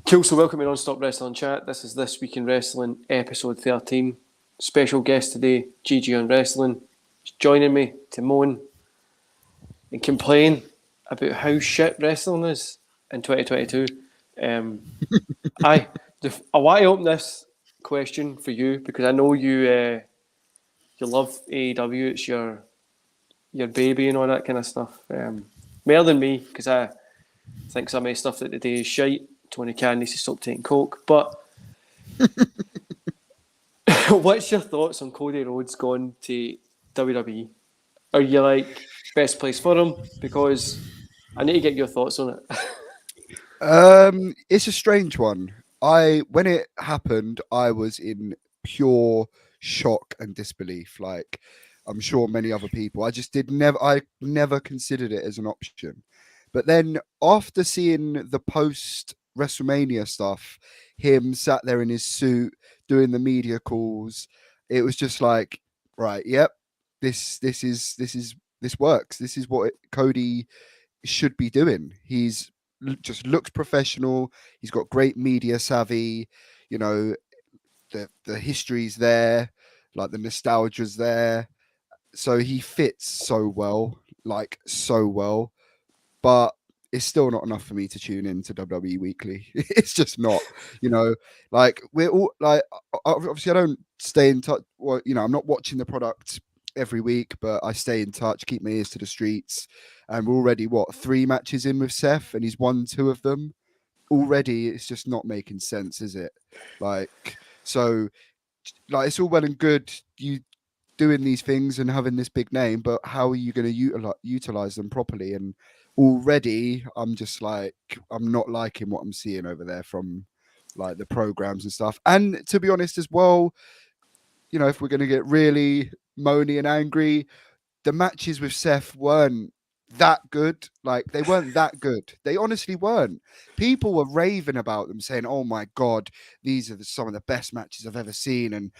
Cool, so welcome to Non-Stop Wrestling Chat. This is This Week in Wrestling, episode 13. Special guest today, GG on Wrestling. He's joining me to moan and complain about how shit wrestling is in 2022. I want to open this question for you because I know you love AEW. It's your baby and all that kind of stuff. More than me, because I think some of the stuff that they do is shite. Tony Khan needs to stop taking coke. But what's your thoughts on Cody Rhodes going to WWE? Are you like best place for him? Because I need to get your thoughts on it. It's a strange one. When it happened, I was in pure shock and disbelief. Like I'm sure many other people. I never considered it as an option. But then after seeing the post WrestleMania stuff, him sat there in his suit doing the media calls, it was just like, right, yep, this works. This is what Cody should be doing. He's just looks professional. He's got great media savvy. You know, the history's there, like the nostalgia's there. So he fits so well, like so well. But it's still not enough for me to tune in to WWE Weekly. It's just not, you know, like we're all like, obviously I don't stay in touch. Well, I'm not watching the product every week, but I stay in touch, keep my ears to the streets. And we're already, 3 matches in with Seth, and he's won 2 of them. Already, it's just not making sense, is it? Like, so, like, it's all well and good you doing these things and having this big name, but how are you going to utilize them properly? And already, I'm just like, I'm not liking what I'm seeing over there from like the programs and stuff. And to be honest, as well, if we're going to get really moany and angry, the matches with Seth weren't that good. Like they weren't that good. They honestly weren't. People were raving about them, saying, "Oh my god, these are some of the best matches I've ever seen," and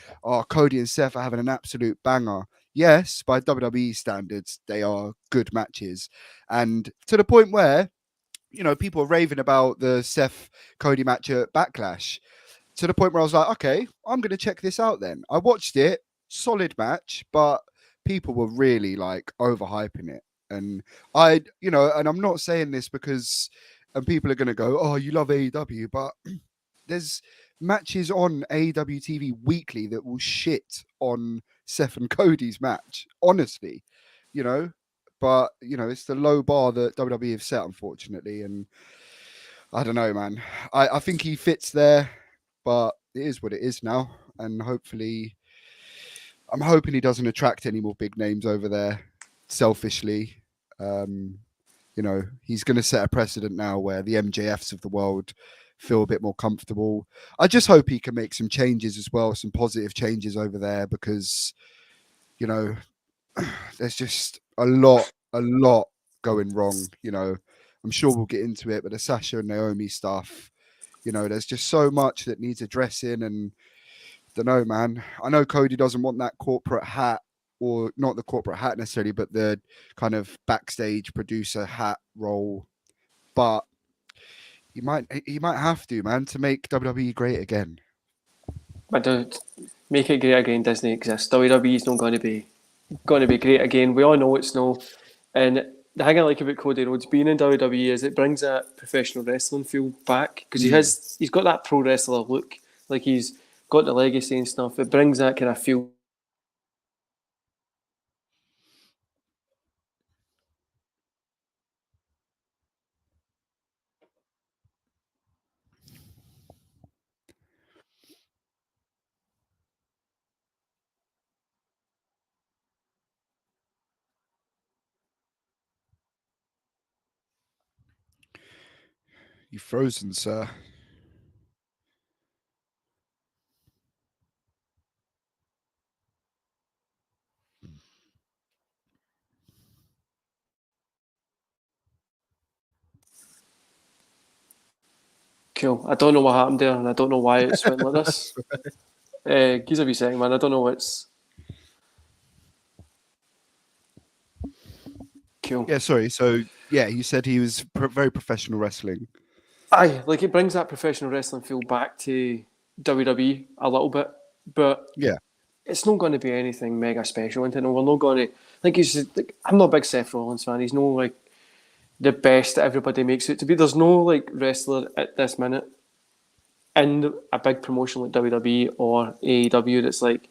Cody and Seth are having an absolute banger. Yes, by WWE standards, they are good matches, and to the point where people are raving about the Seth Cody match at Backlash. To the point where I was like, okay, I'm going to check this out then. I watched it, solid match, but people were really like overhyping it. And and I'm not saying this because, and people are going to go, oh, you love AEW, but there's matches on AEW TV weekly that will shit on Seth and Cody's match, honestly, you know. But, it's the low bar that WWE have set, unfortunately. And I don't know, man. I think he fits there, but it is what it is now. And hopefully, I'm hoping he doesn't attract any more big names over there selfishly. He's going to set a precedent now where the MJFs of the world feel a bit more comfortable. I just hope he can make some changes as well, some positive changes over there because, there's just a lot going wrong. I'm sure we'll get into it, but the Sasha and Naomi stuff, there's just so much that needs addressing. And don't know, man. I know Cody doesn't want that corporate hat, or not the corporate hat necessarily, but the kind of backstage producer hat role. But he might have to, man, to make WWE great again. But don't make it great again doesn't exist. WWE is not going to be great again. We all know it's no. And the thing I like about Cody Rhodes being in WWE is it brings that professional wrestling feel back because he's got that pro wrestler look, like he's got the legacy and stuff. It brings that kind of feel. You frozen, sir. Cool. I don't know what happened there, and I don't know why it's went like this. Give us a wee second, man. I don't know what's. Cool. Yeah, sorry. So, yeah, you said he was very professional wrestling. Aye, like it brings that professional wrestling feel back to WWE a little bit, but Yeah. it's not going to be anything mega special. And we're not going to like he's. Like, I'm not a big Seth Rollins fan. He's no like the best that everybody makes it to be. There's no like wrestler at this minute in a big promotion like WWE or AEW that's like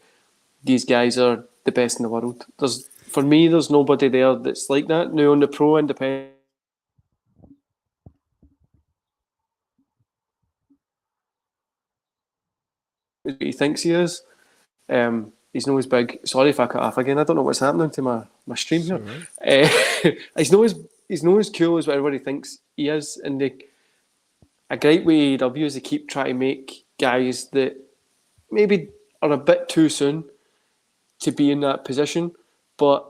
these guys are the best in the world. There's nobody there that's like that. Now on the pro independent, he thinks he is. He's not as big. Sorry if I cut off again. I don't know what's happening to my stream here. He's not as cool as what everybody thinks he is. And a great way AEW is they keep trying to make guys that maybe are a bit too soon to be in that position. But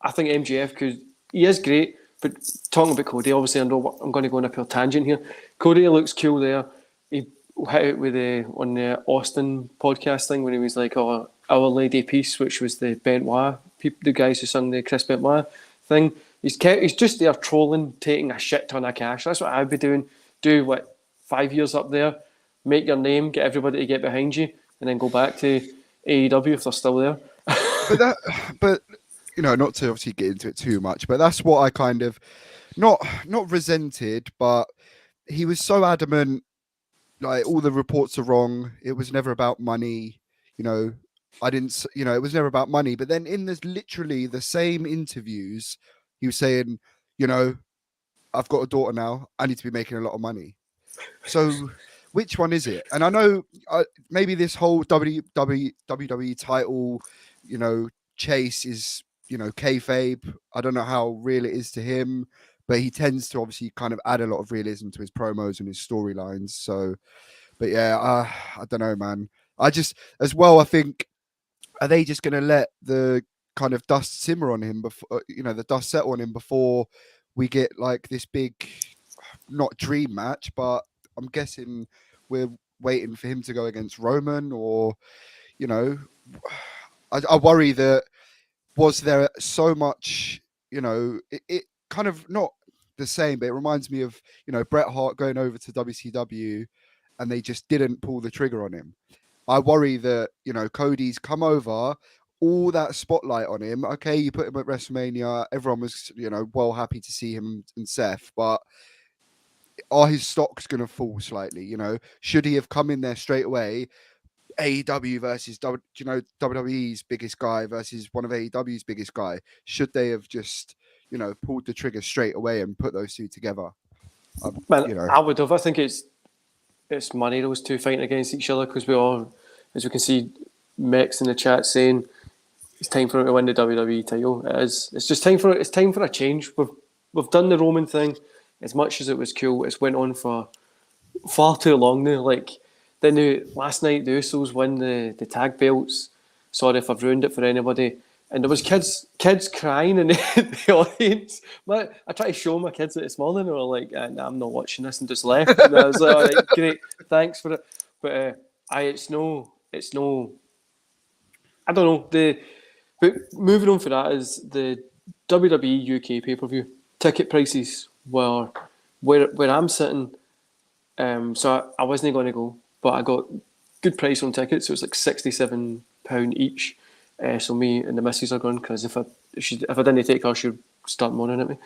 I think MJF he is great. But talking about Cody, obviously I know I'm going to go on a pure tangent here. Cody looks cool there. He hit it with on the Austin podcast thing when he was like, "Oh, Our Lady Peace," which was the Benoit people, the guys who sung the Chris Benoit thing. He's just there trolling, taking a shit ton of cash. That's what I'd be doing. Do what 5 years up there, make your name, get everybody to get behind you, and then go back to AEW if they're still there. but you know, not to obviously get into it too much, but that's what I kind of not resented, but he was so adamant. Like all the reports are wrong. It was never about money. You know, it was never about money. But then in this literally the same interviews, he was saying, you know, I've got a daughter now. I need to be making a lot of money. So which one is it? And I know maybe this whole WWE title, you know, chase is, you know, kayfabe. I don't know how real it is to him, but he tends to obviously kind of add a lot of realism to his promos and his storylines. So, but yeah, I don't know, man. I just, as well, I think, are they just going to let the kind of dust simmer on him before, you know, the dust settle on him before we get like this big, not dream match, but I'm guessing we're waiting for him to go against Roman, or, you know, I worry that was there so much, you know, it kind of not the same, but it reminds me of, you know, Bret Hart going over to WCW and they just didn't pull the trigger on him. I worry that, you know, Cody's come over, all that spotlight on him. Okay, you put him at WrestleMania. Everyone was, you know, well happy to see him and Seth, but are his stocks going to fall slightly? You know, should he have come in there straight away? AEW versus, you know, WWE's biggest guy versus one of AEW's biggest guy. Should they have just, you know, pulled the trigger straight away and put those two together? Man, you know, I would have. I think it's money those two fighting against each other because we all, as we can see, Mex in the chat saying it's time for him to win the WWE title. It is. It's just time for a change. We've done the Roman thing as much as it was cool. It's went on for far too long now. Like then last night the Usos win the tag belts. Sorry if I've ruined it for anybody. And there was kids crying in the audience. I tried to show my kids it this morning. They were like, nah, "I'm not watching this," and just left. And I was like, "All right, great, thanks for it." But it's no. I don't know. But moving on for that is the WWE UK pay per view ticket prices were where I'm sitting. So I wasn't going to go, but I got good price on tickets. So it was like £67 each. So me and the missus are going because if I didn't take her, she'd start moaning at me.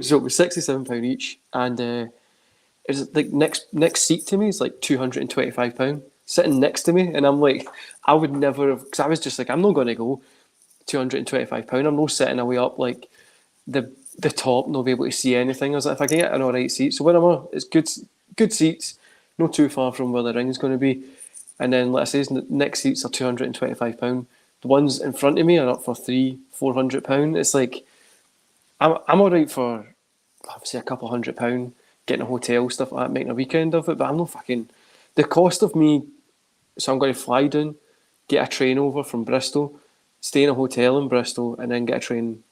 So it was £67 each, and it's like next seat to me is like £225 sitting next to me, and I'm like, I would never have, because I was just like, I'm not going to go £225. I'm not sitting away up like the top, not be able to see anything. I was like, if I can get an alright seat, so whatever, it's good seats, not too far from where the ring's going to be. And then, like I say, next seats are £225. The ones in front of me are up for £300-400. It's like I'm alright for obviously a couple £100, getting a hotel, stuff like that, making a weekend of it. But I'm not fucking the cost of me. So I'm going to fly down, get a train over from Bristol, stay in a hotel in Bristol, and then get a train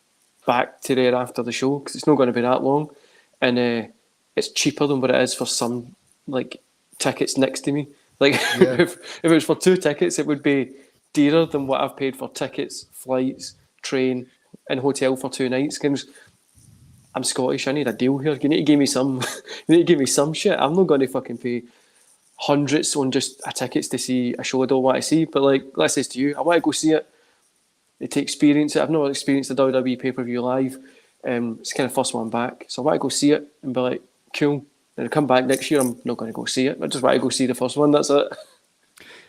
back to there after the show because it's not going to be that long, and it's cheaper than what it is for some like tickets next to me. Like if it was for 2 tickets, it would be dearer than what I've paid for tickets, flights, train, and hotel for 2 nights. I'm Scottish. I need a deal here. You need to give me some. You need to give me some shit. I'm not going to fucking pay hundreds on just a tickets to see a show I don't want to see. But like, let's say to you, I want to go see it. To experience it. I've never experienced the WWE pay-per-view live. It's kind of first one back, so I want to go see it and be like, cool. Then I come back next year. I'm not going to go see it. I just want to go see the first one. That's it.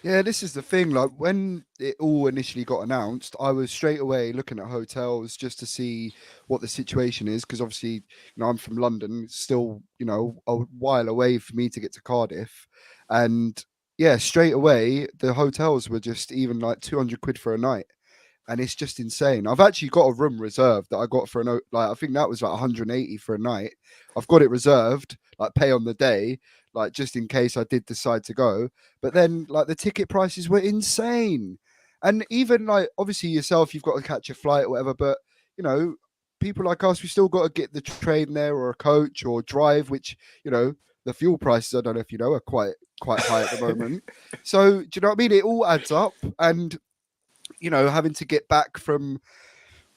Yeah, this is the thing. Like when it all initially got announced, I was straight away looking at hotels just to see what the situation is. Because obviously, I'm from London. It's still, a while away for me to get to Cardiff. And yeah, straight away, the hotels were just even like 200 quid for a night. And it's just insane. I've actually got a room reserved that I got for I think that was like 180 for a night. I've got it reserved, like pay on the day, like just in case I did decide to go. But then like the ticket prices were insane. And even like obviously yourself, you've got to catch a flight or whatever, but people like us, we still got to get the train there or a coach or drive, which, the fuel prices, I don't know if you know, are quite high at the moment. So do you know what I mean? It all adds up. And having to get back from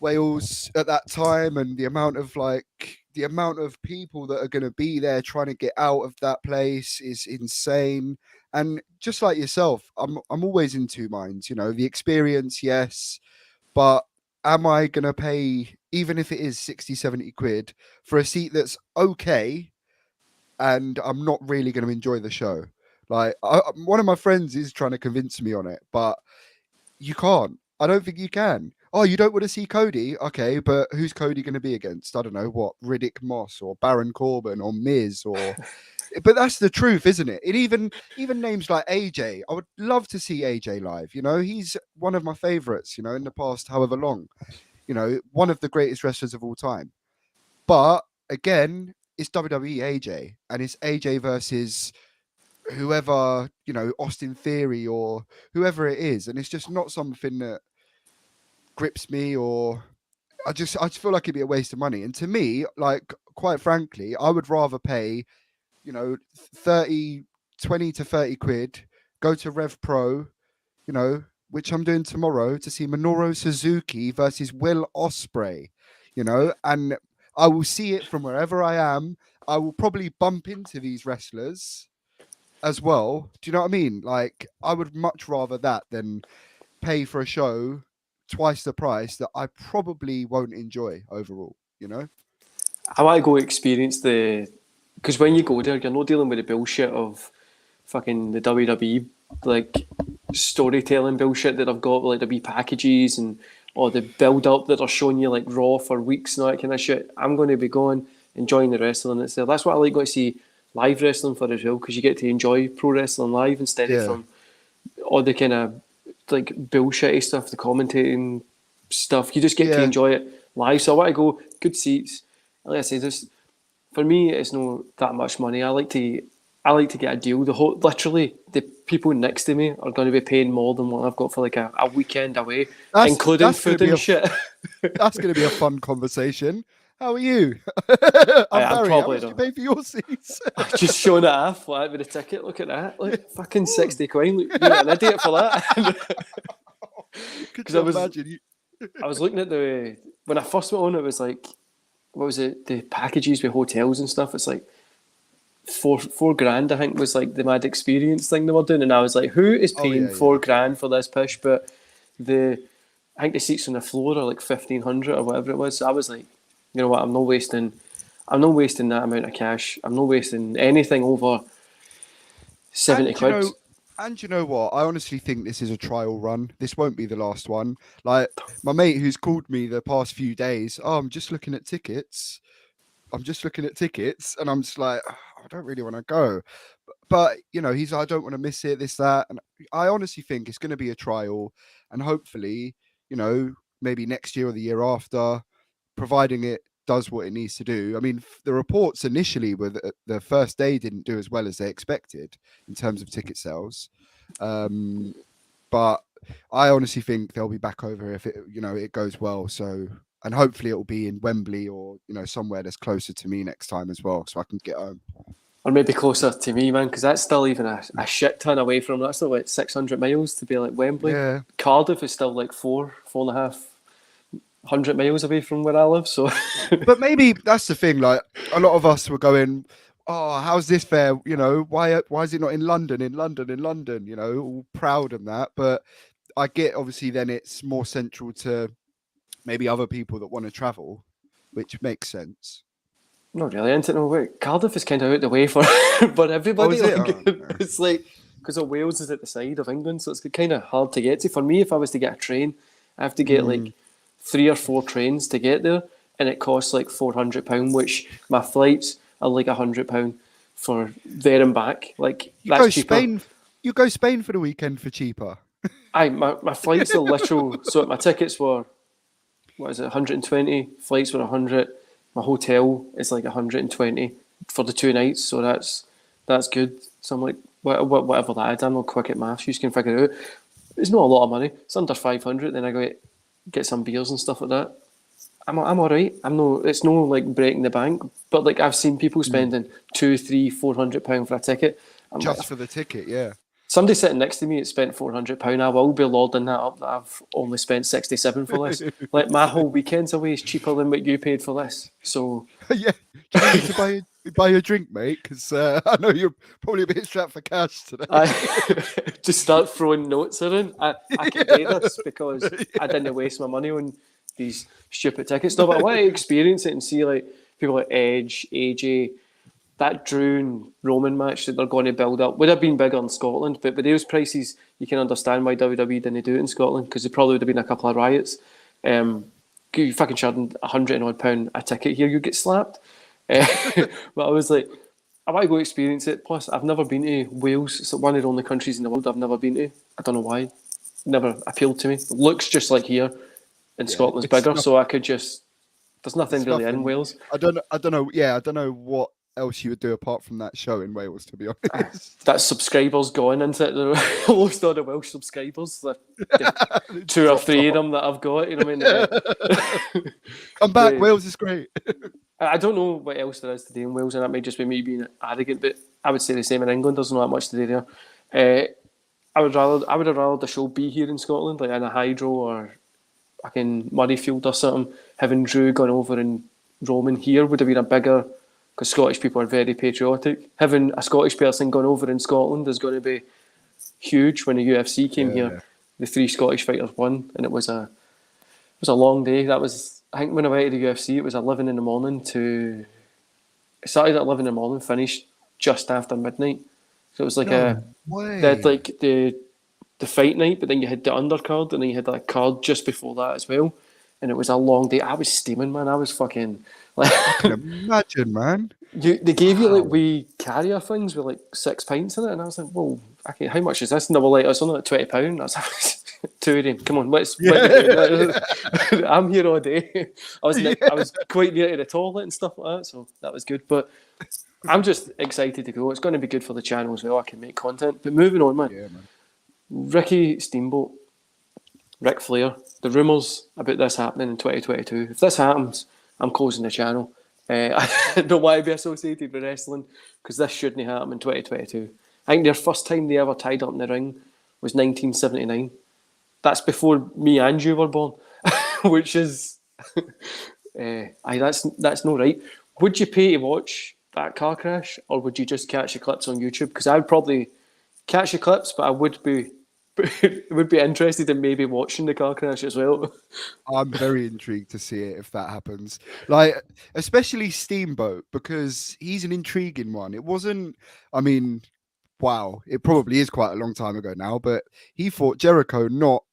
Wales at that time and the amount of people that are going to be there trying to get out of that place is insane. And just like yourself, I'm always in two minds, the experience, yes, but am I going to pay, even if it is 60, 70 quid for a seat that's okay and I'm not really going to enjoy the show? Like one of my friends is trying to convince me on it, but you can't. I don't think you can. Oh, you don't want to see Cody? Okay, but who's Cody going to be against? I don't know, what, Riddick Moss or Baron Corbin or Miz or... But that's the truth, isn't it? It even names like AJ. I would love to see AJ live. He's one of my favorites, in the past however long. One of the greatest wrestlers of all time. But again, it's WWE AJ. And it's AJ versus whoever, Austin Theory or whoever it is. And it's just not something that grips me, or I just feel like it'd be a waste of money. And to me, like, quite frankly, I would rather pay, 20 to 30 quid, go to Rev Pro, which I'm doing tomorrow, to see Minoru Suzuki versus Will Ospreay, and I will see it from wherever I am. I will probably bump into these wrestlers as well. Do you know what I mean? Like, I would much rather that than pay for a show twice the price that I probably won't enjoy overall, I want to go experience because when you go there, you're not dealing with the bullshit of fucking the WWE, like, storytelling bullshit that I've got, like the wee packages and all the build up that are showing you like Raw for weeks and all that kind of shit. I'm going to be going, enjoying the wrestling that's there. That's what I like going to see live wrestling for as well, because you get to enjoy pro wrestling live instead of from all the kind of like bullshitty stuff, the commentating stuff. You just get to enjoy it live. So I want to go, good seats. Like I say, this for me, it's not that much money. I like to get a deal. Literally, the people next to me are going to be paying more than what I've got for like a weekend away, including food and shit. That's going to be a fun conversation. How are you? I'm Barry. How much do you pay for your seats? Just showing it off, like, with a ticket. Look at that. Like, fucking 60 quid. You're an idiot for that. Because I was looking at when I first went on, it was like, what was it? The packages with hotels and stuff. It's like $4,000, I think, was like the mad experience thing they were doing. And I was like, who is paying $4,000 for this pish? But I think the seats on the floor are like 1,500 or whatever it was. So I was like, you know what? I'm not wasting that amount of cash. I'm not wasting anything over 70 quid. And you know what? I honestly think this is a trial run. This won't be the last one. Like, my mate who's called me the past few days, I'm just looking at tickets. And I'm just like, I don't really want to go. But, he's like, I don't want to miss it, this, that. And I honestly think it's going to be a trial. And hopefully, maybe next year or the year after, providing it does what it needs to do. I mean, the reports initially were that the first day didn't do as well as they expected in terms of ticket sales. But I honestly think they'll be back over if it goes well. So, and hopefully it will be in Wembley or, somewhere that's closer to me next time as well, so I can get home. Or maybe closer to me, man, because that's still even a shit ton away from. That's still like 600 miles to be like Wembley. Yeah. Cardiff is still like 4.5 100 miles away from where I live. So, But maybe that's the thing. Like a lot of us were going, "Oh, how's this fair? You know, why is it not in London? In London, in London? You know, all proud and that." But I get obviously then it's more central to maybe other people that want to travel, which makes sense. not really. I don't know. Wait, Cardiff is kind of out the way for for everybody. is it? Like, Oh, no. it's like because Wales is at the side of England, so it's kind of hard to get to. For me, if I was to get a train, I have to get like 3 or 4 trains to get there, and it costs like £400, which my flights are like £100 for there and back. Like You that's go cheaper. Spain. You go Spain for the weekend for cheaper. My flights are literal. So my tickets were, what is it, 120. Flights were 100. My hotel is like 120 for the 2 nights. So that's good. So I'm like, whatever that is, I'm not quick at maths. You can figure it out. It's not a lot of money. It's under 500. Then I go get some beers and stuff like that. I'm all right. It's no like breaking the bank. But like I've seen people spending £200, £300, £400 for a ticket. I'm Just like, for the ticket, yeah. somebody sitting next to me that spent £400. I will be lording that up that I've only spent 67 for this. Like my whole weekend's away is cheaper than what you paid for this. So Yeah. Do you need to buy a drink, mate? Because I know you're probably a bit strapped for cash today. I just start throwing notes in. I can do this because I didn't waste my money on these stupid tickets. No, but I want to experience it and see like people like Edge, AJ, that Drew and Roman match that they're going to build up would have been bigger in Scotland, but with those prices, you can understand why WWE didn't do it in Scotland because there probably would have been a couple of riots. You fucking charging £100 and odd a ticket here, you get slapped. But I was like, I want to go experience it. Plus, I've never been to Wales. It's one of the only countries in the world I've never been to. I don't know why. Never appealed to me. It looks just like here, and Scotland's bigger, so I could just. There's nothing really in Wales. I don't know. Yeah, I don't know what else you would do apart from that show in Wales, to be honest. That subscribers going into it. Lost all the Welsh subscribers. The 2 or 3 of them that I've got. You know what I mean? Come back, Wales is great. I don't know what else there is to do in Wales, and that might just be me being arrogant, but I would say the same in England. There's not that much to do there. I would have rather the show be here in Scotland, like in a hydro or fucking Murrayfield or something. Having Drew gone over and Roman here would have been a bigger, because Scottish people are very patriotic. Having a Scottish person gone over in Scotland is going to be huge. When the UFC came here, the 3 Scottish fighters won, and it was a long day. That was, I think, when I went to the UFC, it was 11 in the morning to. It started at 11 in the morning, finished just after midnight. So it was like they had like the fight night, but then you had the undercard, and then you had that card just before that as well. And it was a long day. I was steaming, man. I was fucking like. I can imagine, man. They gave you like wee carrier things with like 6 pints in it, and I was like, "Whoa, okay, how much is this?" And they were like, "It's only like £20." I was like, 2 of them. Come on, let's. I'm here all day. I was quite near to the toilet and stuff like that, so that was good. But I'm just excited to go. It's going to be good for the channel as well. I can make content. But moving on, man. Yeah, man. Ricky Steamboat, Ric Flair. The rumours about this happening in 2022. If this happens, I'm closing the channel. I don't want to be associated with wrestling because this shouldn't happen in 2022. I think their first time they ever tied up in the ring was 1979. That's before me and you were born, which is, that's not right. Would you pay to watch that car crash, or would you just catch the clips on YouTube? Because I would probably catch the clips, but I would be interested in maybe watching the car crash as well. I'm very intrigued to see it if that happens. Like, especially Steamboat, because he's an intriguing one. It wasn't, I mean, wow, it probably is quite a long time ago now, but he fought Jericho not,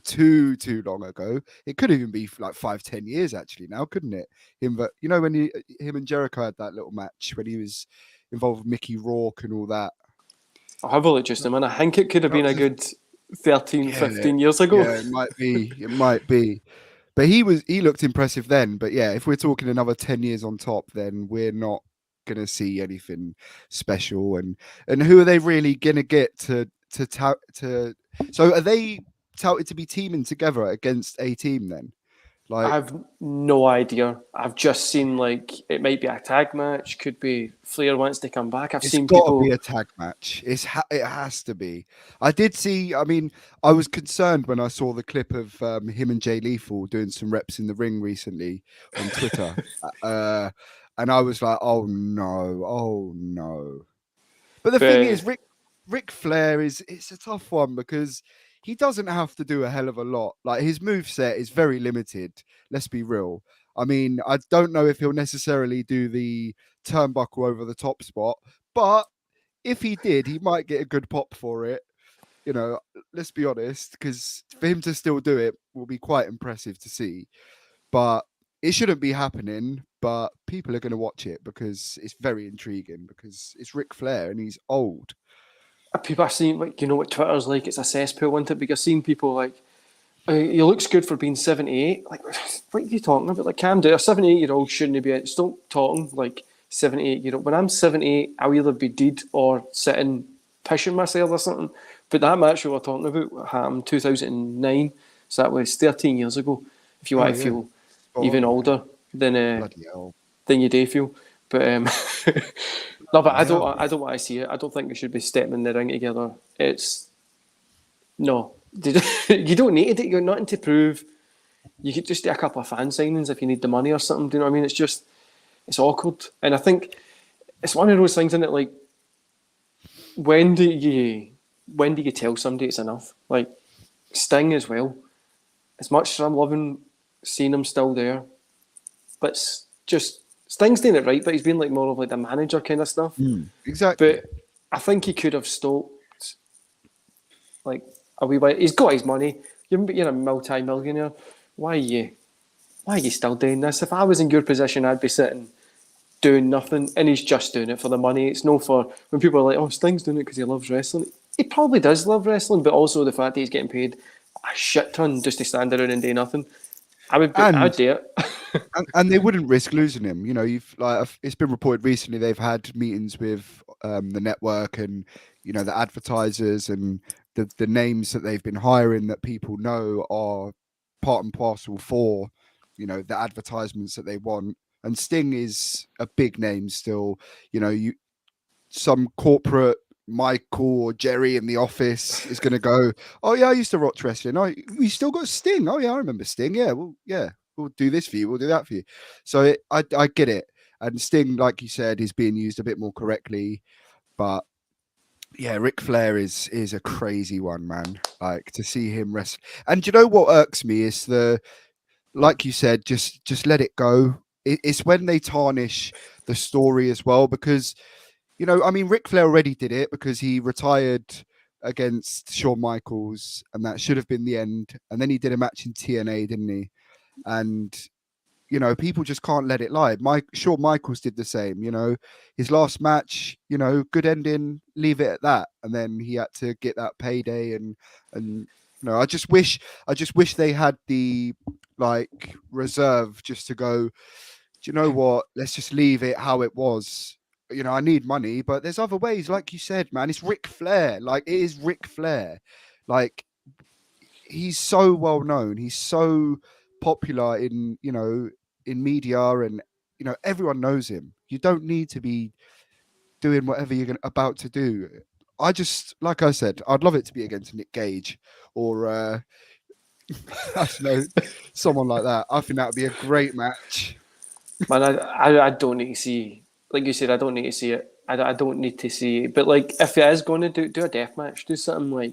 too long ago. It could even be like 5-10 years actually now, couldn't it? But when him and Jericho had that little match when he was involved with Mickey Rourke and all that. I'll have a look just a minute. I think it could have been a good 13, 15 years ago. Yeah, it might be. But he looked impressive then. But yeah, if we're talking another 10 years on top, then we're not gonna see anything special. And who are they really gonna get to so are they touted to be teaming together against a team then? I have no idea. I've just seen like it might be a tag match. Could be Flair wants to come back. It's got to be a tag match. It has to be. I did see. I mean, I was concerned when I saw the clip of him and Jay Lethal doing some reps in the ring recently on Twitter, and I was like, "Oh no, oh no." But the thing is, Ric Flair it's a tough one because he doesn't have to do a hell of a lot. Like his moveset is very limited. Let's be real. I mean, I don't know if he'll necessarily do the turnbuckle over the top spot, but if he did, he might get a good pop for it. You know, let's be honest, because for him to still do it will be quite impressive to see. But it shouldn't be happening. But people are going to watch it because it's very intriguing because it's Ric Flair and he's old. People are seeing, like, you know what Twitter's like, it's a cesspool, isn't it? Because I've seen people like, he looks good for being 78. Like, what are you talking about? Like, calm down. A 78-year-old shouldn't be out. Stop talking like 78-year-old. When I'm 78, I'll either be dead or sitting pissing myself or something. But that match we were talking about happened 2009. So that was 13 years ago. If you want to feel even older than you do feel. But no, but I don't want to see it. I don't think we should be stepping in the ring together. No, you don't need it. You're nothing to prove. You could just do a couple of fan signings if you need the money or something. Do you know what I mean? It's awkward, and I think it's one of those things, isn't it? Like, when do you tell somebody it's enough? Like Sting as well. As much as I'm loving seeing him still there, but it's just. Sting's doing it right, but he's been like more of like the manager kind of stuff. Exactly. But I think he could have stopped like a wee bit. He's got his money. You're a multi-millionaire. Why are you still doing this? If I was in your position, I'd be sitting doing nothing, and he's just doing it for the money. It's no for when people are like, "Oh, Sting's doing it because he loves wrestling." He probably does love wrestling, but also the fact that he's getting paid a shit ton just to stand around and do nothing. I'd do it. and they wouldn't risk losing him. You know, it's been reported recently they've had meetings with the network and the advertisers and the names that they've been hiring that people know are part and parcel for the advertisements that they want. And Sting is a big name still. Some corporate Michael or Jerry in the office is going to go, "Oh yeah, I used to watch wrestling. Oh, we still got Sting. Oh yeah, I remember Sting. Yeah, well, yeah, we'll do this for you. We'll do that for you." So I get it. And Sting, like you said, is being used a bit more correctly. But yeah, Ric Flair is a crazy one, man. Like to see him wrestle. And you know what irks me is like you said, just let it go. It's when they tarnish the story as well because. I mean, Ric Flair already did it because he retired against Shawn Michaels, and that should have been the end. And then he did a match in TNA, didn't he? And, people just can't let it lie. Shawn Michaels did the same, his last match, good ending, leave it at that. And then he had to get that payday. And I just wish they had the reserve just to go, do you know what? Let's just leave it how it was. I need money, but there's other ways. Like you said, man, it's Ric Flair. Like, it is Ric Flair. Like, he's so well known. He's so popular in media and, everyone knows him. You don't need to be doing whatever you're about to do. Like I said, I'd love it to be against Nick Gage or, I don't know, someone like that. I think that would be a great match. Man, I don't need to see... Like you said, I don't need to see it. I don't need to see it. But like, if it is going to do a death match, do something like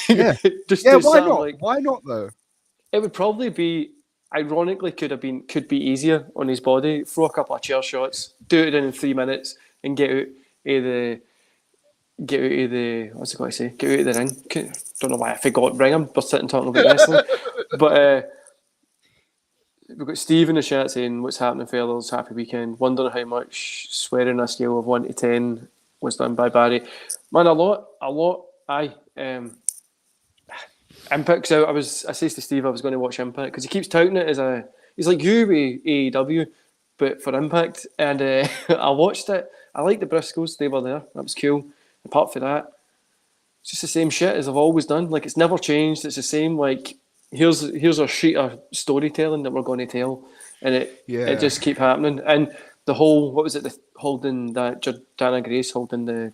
yeah, just yeah. do Why something not? like. Why not though? It would probably be, ironically, could be easier on his body. Throw a couple of chair shots, do it in 3 minutes, and get out of the. What's it got to say? Get out of the ring. Don't know why I forgot ring. I'm just sitting talking about wrestling, but. We've got Steve in the chat saying, "What's happening, fellas? Happy weekend. Wondering how much swearing on a scale of 1 to 10 was done by Barry." Man, a lot. Aye. Impact's out. I says to Steve I was going to watch Impact because he keeps touting it as he's like you with AEW, but for Impact. And I watched it. I liked the Briscoes. They were there. That was cool. Apart from that, it's just the same shit as I've always done. Like, it's never changed. It's the same, like, here's our sheet of storytelling that we're going to tell, and it just keep happening. And the whole, what was it, the holding that Jordana Grace holding the,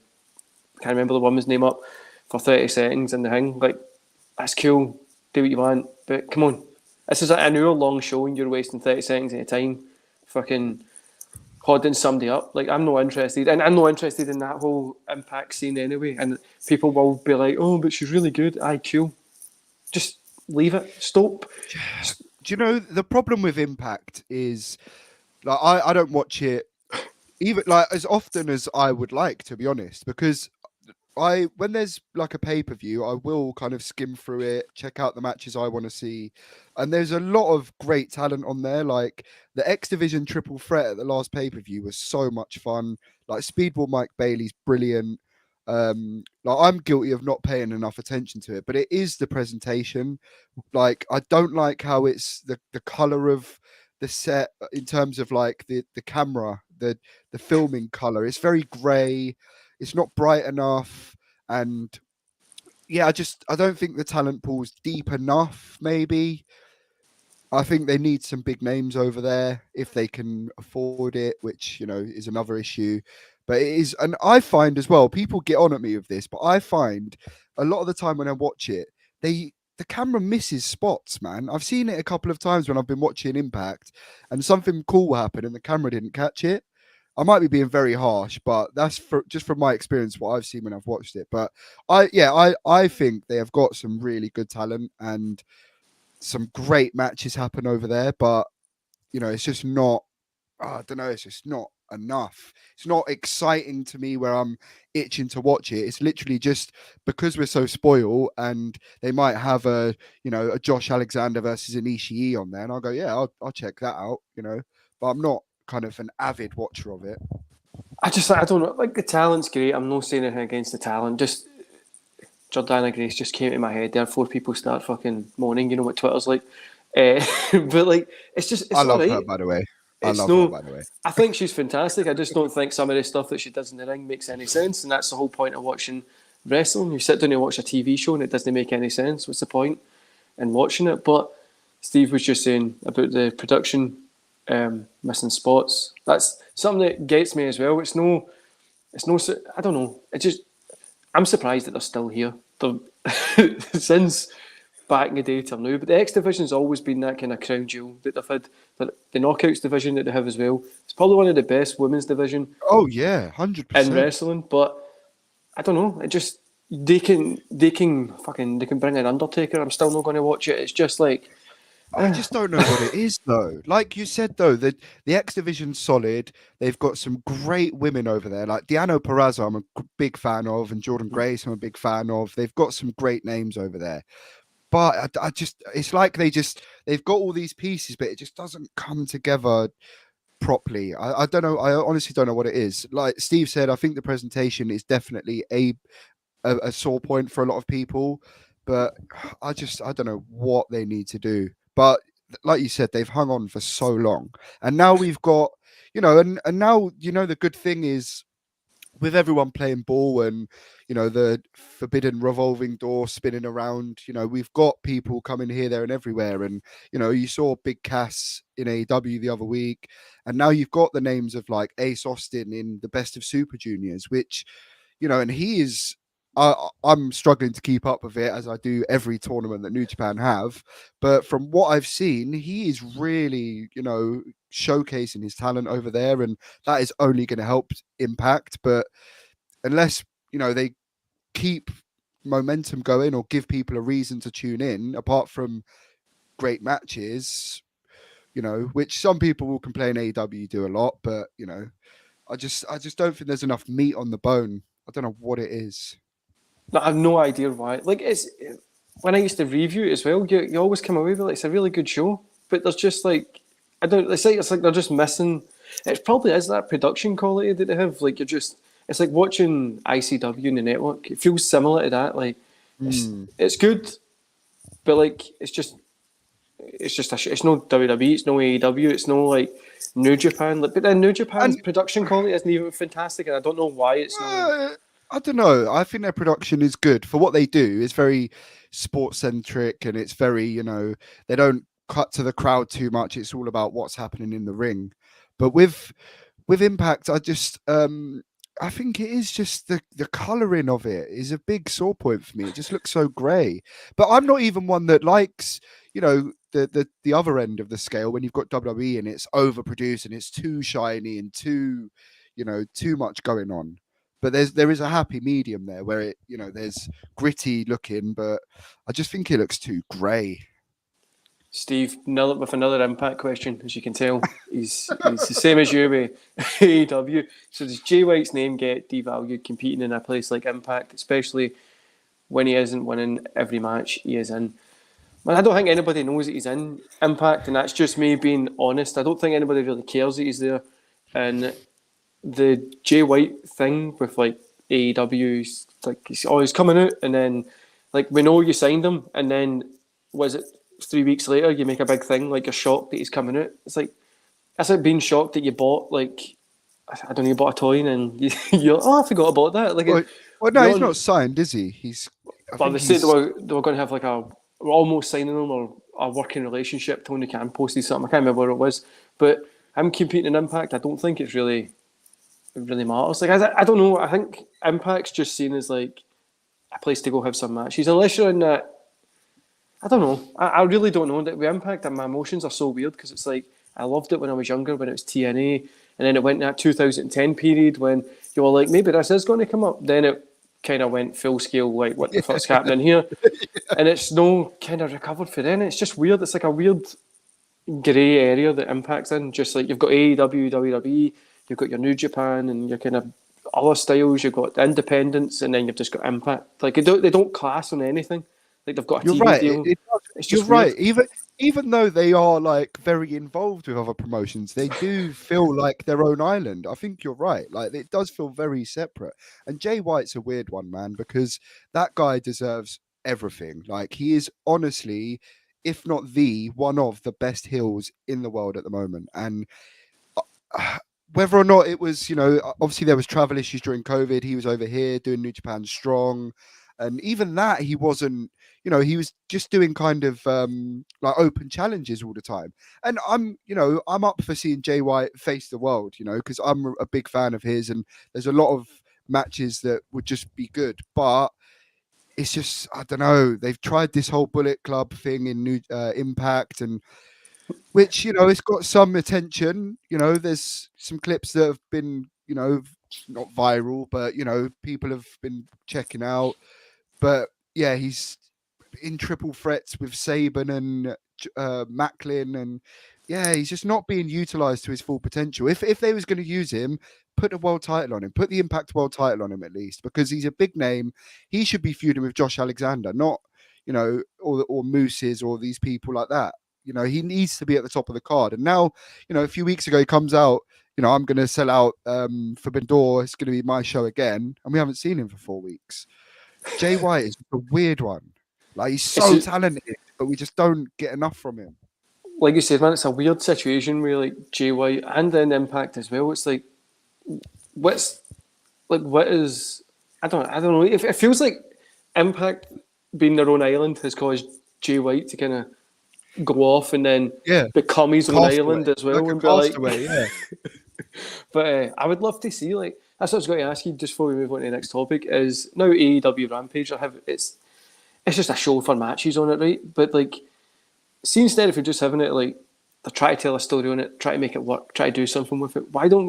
I can't remember the woman's name up for 30 seconds in the ring, like, that's cool, do what you want, but come on, this is an hour long show and you're wasting 30 seconds at a time fucking holding somebody up. Like, I'm not interested, and I'm not interested in that whole Impact scene anyway. And people will be like, oh, but she's really good. Aye, cool, just leave it, stop. Do you know the problem with Impact is, like, I don't watch it even like as often as I would like, to be honest, because when there's like a pay-per-view, I will kind of skim through it, check out the matches I want to see, and there's a lot of great talent on there. Like the X Division triple threat at the last pay-per-view was so much fun. Like Speedball Mike Bailey's brilliant. Like I'm guilty of not paying enough attention to it, but it is the presentation. Like I don't like how it's the color of the set in terms of like the camera, the filming color. It's very gray. It's not bright enough, and yeah, I don't think the talent pool's deep enough. Maybe I think they need some big names over there if they can afford it, which is another issue. But it is, and I find as well, people get on at me with this, but I find a lot of the time when I watch it, the camera misses spots, man. I've seen it a couple of times when I've been watching Impact, and something cool happened and the camera didn't catch it. I might be being very harsh, but that's just from my experience, what I've seen when I've watched it. But I think they have got some really good talent and some great matches happen over there. But it's just not. I don't know. It's just not enough. It's not exciting to me where I'm itching to watch it. It's literally just because we're so spoiled, and they might have a Josh Alexander versus an Ishii on there, and I'll go, yeah, I'll check that out. But I'm not kind of an avid watcher of it. I don't know. Like, the talent's great. I'm not saying anything against the talent. Just Jordana Grace just came to my head. Therefore, people start fucking moaning. You know what Twitter's like. But like, it's I love right. her, by the way. I think she's fantastic. I just don't think some of the stuff that she does in the ring makes any sense, and that's the whole point of watching wrestling. You sit down and watch a TV show and it doesn't make any sense. What's the point in watching it? But Steve was just saying about the production. Missing spots. That's something that gets me as well. It's no. I don't know. I'm surprised that they're still here. Since back in the day till now. But the X Division's always been that kind of crown jewel that they've had. The Knockouts division that they have as well. It's probably one of the best women's division. Oh yeah, 100% in wrestling. But I don't know. It just they can bring an Undertaker. I'm still not going to watch it. It's just like. I just don't know what it is, though. Like you said, though, the X Division's solid. They've got some great women over there. Like Deanna Purrazzo, I'm a big fan of, and Jordan Grace, I'm a big fan of. They've got some great names over there. But I just, it's like they've got all these pieces, but it just doesn't come together properly. I don't know. I honestly don't know what it is. Like Steve said, I think the presentation is definitely a sore point for a lot of people. But I don't know what they need to do. But like you said, they've hung on for so long. And now we've got, and now, the good thing is with everyone playing ball and, the forbidden revolving door spinning around, we've got people coming here, there and everywhere. And, you saw Big Cass in AEW the other week. And now you've got the names of like Ace Austin in the Best of Super Juniors, which, and he is... I'm struggling to keep up with it as I do every tournament that New Japan have. But from what I've seen, he is really, showcasing his talent over there. And that is only going to help Impact. But unless, they keep momentum going or give people a reason to tune in, apart from great matches, which some people will complain AEW do a lot. But, I just don't think there's enough meat on the bone. I don't know what it is. I have no idea why. Like, it's when I used to review it as well, you always come away with like, it's a really good show, but there's just like it's like they're just missing. It probably is that production quality that they have. Like, it's like watching ICW in the network. It feels similar to that. Like, it's good, but like it's no WWE, it's no AEW, it's no like New Japan. Like, but then New Japan's production quality isn't even fantastic, and I don't know why it's not. I don't know. I think their production is good for what they do. It's very sports centric, and it's very, they don't cut to the crowd too much. It's all about what's happening in the ring. But with Impact, I think it is just the colouring of it is a big sore point for me. It just looks so grey. But I'm not even one that likes, the other end of the scale when you've got WWE and it's overproduced and it's too shiny and too much going on. But there is a happy medium there where there's gritty looking, but I just think it looks too grey. Steve, with another Impact question, as you can tell. He's the same as you with AEW. So does Jay White's name get devalued competing in a place like Impact, especially when he isn't winning every match he is in? Man, I don't think anybody knows that he's in Impact, and that's just me being honest. I don't think anybody really cares that he's there. And the Jay White thing with like AEW, he's coming out, and then like we know you signed him, and then was it 3 weeks later you make a big thing like you're shocked that he's coming out? It's like that's like being shocked that you bought I don't know, you bought a toy and you're I forgot about that. No, he's not signed, is he? They said they were going to have like we're almost signing him or a working relationship. Tony Khan posted something. I can't remember what it was, but him competing in Impact, I don't think it really matters. Like I don't know. I think Impact's just seen as like a place to go have some matches, unless you're in that. I don't know. I really don't know. That with Impact, and my emotions are so weird because it's like I loved it when I was younger when it was TNA, and then it went in that 2010 period when you were like, maybe this is going to come up. Then it kind of went full scale, like what the fuck's happening here, and it's no kind of recovered for then. It's just weird. It's like a weird grey area that Impact's in. Just like you've got AEW, WWE, you've got your New Japan, and your kind of other styles. You've got independents, and then you've just got Impact. Like they don't class on anything. Like they've got a TV deal. You're right. Even though they are like very involved with other promotions, they do feel like their own island. I think you're right. Like it does feel very separate. And Jay White's a weird one, man, because that guy deserves everything. Like he is honestly, if not the one of the best heels in the world at the moment. And whether or not it was, obviously there was travel issues during COVID. He was over here doing New Japan Strong. And even that, he wasn't, he was just doing kind of like open challenges all the time. And I'm up for seeing Jay White face the world, because I'm a big fan of his. And there's a lot of matches that would just be good. But it's just, I don't know. They've tried this whole Bullet Club thing in New Impact, and which, it's got some attention. There's some clips that have been, not viral, but, people have been checking out. But yeah, he's in triple threats with Saban and Macklin, and yeah, he's just not being utilized to his full potential. If they was going to use him, put a world title on him, put the Impact world title on him at least, because he's a big name. He should be feuding with Josh Alexander, not or Moose's or these people like that. He needs to be at the top of the card. And now, a few weeks ago he comes out, I'm going to sell out Forbidden Door. It's going to be my show again, and we haven't seen him for 4 weeks. Jay White is a weird one. Like he's so talented, but we just don't get enough from him. Like you said, man, it's a weird situation where like Jay White and then Impact as well. It's like what is I don't know. It feels like Impact being their own island has caused Jay White to kind of go off and then become his own island as well. But I would love to see that's what I was going to ask you just before we move on to the next topic. Is now AEW Rampage? It's just a show for matches on it, right? But see, instead if you're just having it they're trying to tell a story on it, try to make it work, try to do something with it. Why doesn't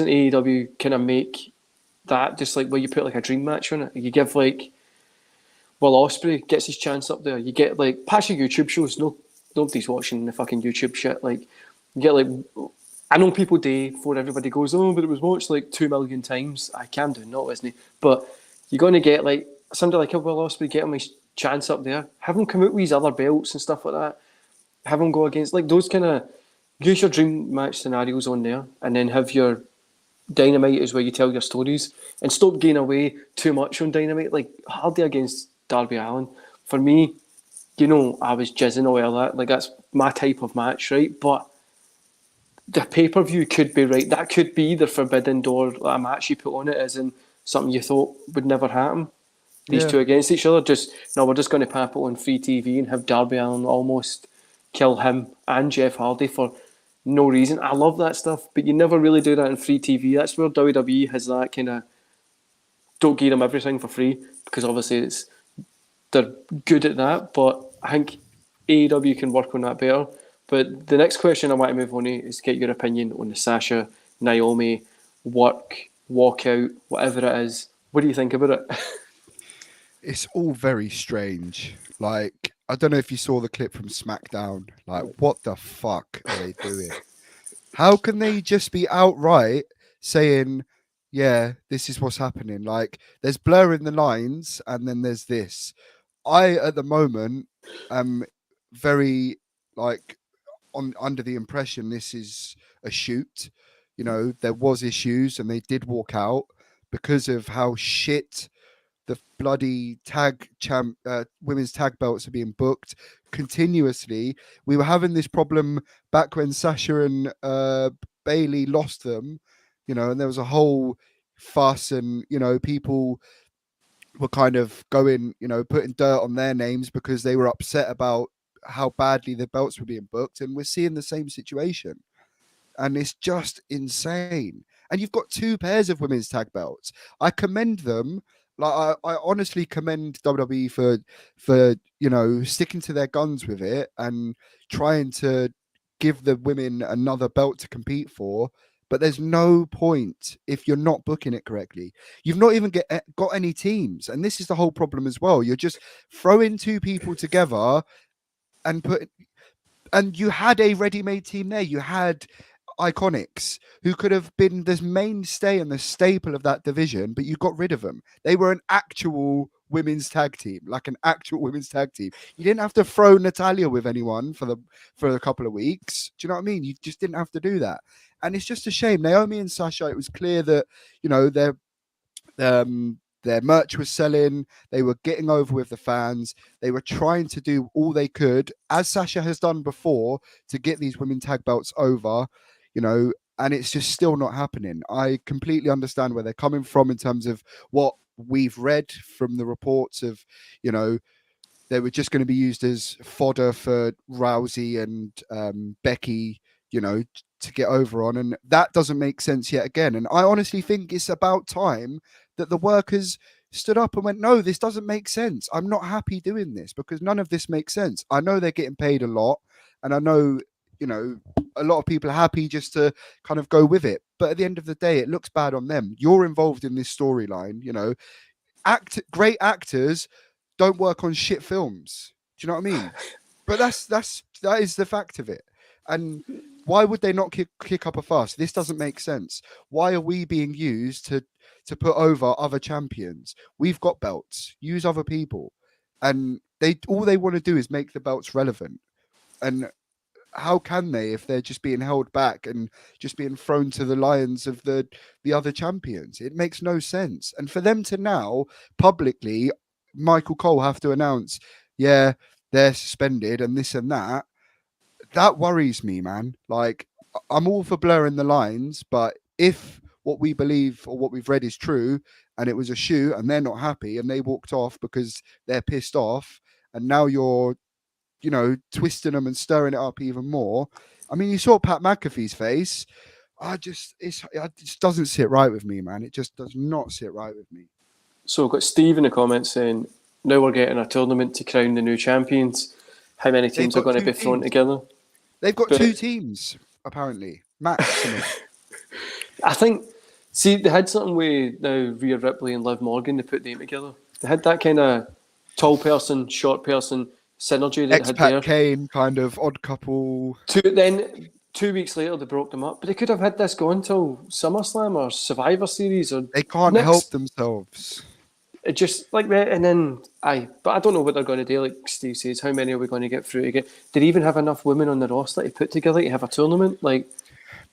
AEW kind of make that just where you put a dream match on it? You give Will Ospreay gets his chance up there. You get patch your YouTube shows. Nobody's watching the fucking YouTube shit. You get I know people day before everybody goes, but it was watched 2 million times. I can do, not isn't it? But you're going to get somebody like a Will Ospreay, get him his chance up there, have him come out with his other belts and stuff like that, have him go against those kind of, use your dream match scenarios on there, and then have your Dynamite is where you tell your stories, and stop getting away too much on Dynamite. Hardy against Darby Allin, for me, I was jizzing all that, that's my type of match, right? But the pay-per-view could be right. That could be the Forbidden Door, a match you put on it, as in something you thought would never happen. These Yeah. two against each other, we're just going to pap it on free TV and have Darby Allin almost kill him and Jeff Hardy for no reason. I love that stuff, but you never really do that in free TV. That's where WWE has that kind of don't give them everything for free, because obviously they're good at that. But I think AEW can work on that better. But the next question I want to move on to is get your opinion on the Sasha Naomi walkout, whatever it is. What do you think about it? It's all very strange. Like, I don't know if you saw the clip from SmackDown. Like, what the fuck are they doing? How can they just be outright saying, yeah, this is what's happening? Like, there's blurring the lines and then there's this. I, at the moment, am very, like, under the impression this is a shoot. You know, there was issues and they did walk out because of how shit the bloody women's tag belts are being booked continuously. We were having this problem back when Sasha and Bailey lost them, you know, and there was a whole fuss, and you know, people were kind of going, you know, putting dirt on their names because they were upset about how badly the belts were being booked, and we're seeing the same situation. And it's just insane. And you've got two pairs of women's tag belts. I commend them. Like, I honestly commend WWE for you know, sticking to their guns with it and trying to give the women another belt to compete for. But there's no point if you're not booking it correctly. You've not even got any teams, and this is the whole problem as well. You're just throwing two people together and you had a ready-made team there. You had Iconics, who could have been the mainstay and the staple of that division, but you got rid of them. They were an actual women's tag team, like an actual women's tag team. You didn't have to throw Natalia with anyone for a couple of weeks. Do you know what I mean? You just didn't have to do that. And it's just a shame. Naomi and Sasha, it was clear that, you know, their merch was selling. They were getting over with the fans. They were trying to do all they could, as Sasha has done before, to get these women tag belts over, you know, and it's just still not happening. I completely understand where they're coming from in terms of what we've read from the reports of, you know, they were just going to be used as fodder for Rousey and Becky, you know, to get over on. And that doesn't make sense yet again. And I honestly think it's about time that the workers stood up and went, no, this doesn't make sense. I'm not happy doing this because none of this makes sense. I know they're getting paid a lot, and I know, you know, a lot of people are happy just to kind of go with it. But at the end of the day, it looks bad on them. You're involved in this storyline, you know. Great actors don't work on shit films. Do you know what I mean? But that is the fact of it. And why would they not kick up a fuss? This doesn't make sense. Why are we being used to put over other champions? We've got belts. Use other people. And all they want to do is make the belts relevant. And how can they if they're just being held back and just being thrown to the lions of the other champions? It makes no sense. And for them to now publicly, Michael Cole have to announce, yeah, they're suspended and this and that, that worries me, man. Like, I'm all for blurring the lines, but if what we believe or what we've read is true and it was a shoot and they're not happy and they walked off because they're pissed off, and now you're, you know, twisting them and stirring it up even more. I mean, you saw Pat McAfee's face. It just doesn't sit right with me, man. It just does not sit right with me. So I've got Steve in the comments saying, now we're getting a tournament to crown the new champions. How many teams are going to be thrown together? They've got two teams, apparently. Maximum. I think, see, they had something with now Rhea Ripley and Liv Morgan, they put them together. They had that kind of tall person, short person synergy that Expat had there. Kane kind of odd couple. Then 2 weeks later they broke them up, but they could have had this going till SummerSlam or Survivor Series or they can't help themselves. It just like that, and then but I don't know what they're going to do. Like Steve says, how many are we going to get through again? Did they even have enough women on the roster to put together to have a tournament? Like,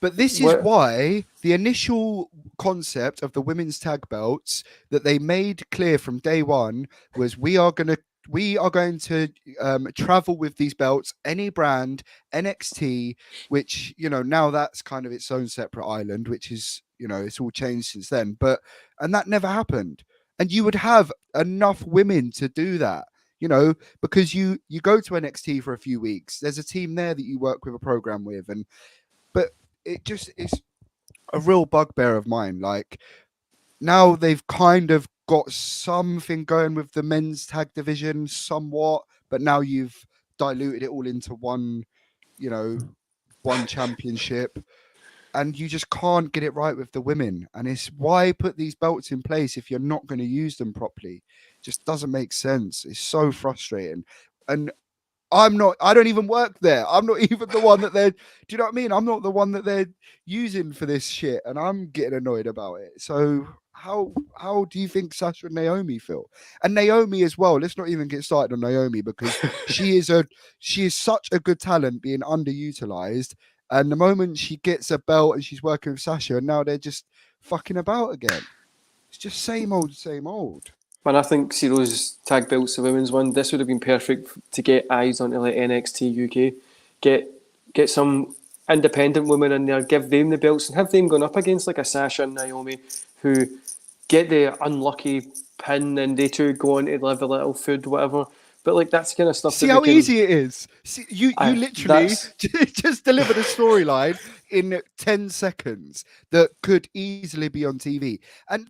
but this is why the initial concept of the women's tag belts that they made clear from day one was we are going to travel with these belts, any brand, NXT, which, you know, now that's kind of its own separate island, which is, you know, it's all changed since then. And that never happened. And you would have enough women to do that, you know, because you go to NXT for a few weeks. There's a team there that you work with a program with, but it just is a real bugbear of mine. Like, now they've kind of got something going with the men's tag division somewhat, but now you've diluted it all into one, you know, one championship, and you just can't get it right with the women. And it's why put these belts in place if you're not going to use them properly? Just doesn't make sense. It's so frustrating. And I don't even work there. I'm not even the one that they're, do you know what I mean? I'm not the one that they're using for this shit, and I'm getting annoyed about it. So how do you think Sasha and Naomi feel? And Naomi as well. Let's not even get started on Naomi, because she is such a good talent being underutilized. And the moment she gets a belt and she's working with Sasha, and now they're just fucking about again. It's just same old, same old. Man, I think Ciro's tag belts, the women's one, this would have been perfect to get eyes onto like NXT UK. Get some independent women in there, give them the belts, and have them going up against like a Sasha and Naomi, who get the unlucky pin and they two go on to live a little food, whatever. But like, that's the kind of stuff. See how easy it is. See, you literally just delivered a storyline in 10 seconds that could easily be on TV, and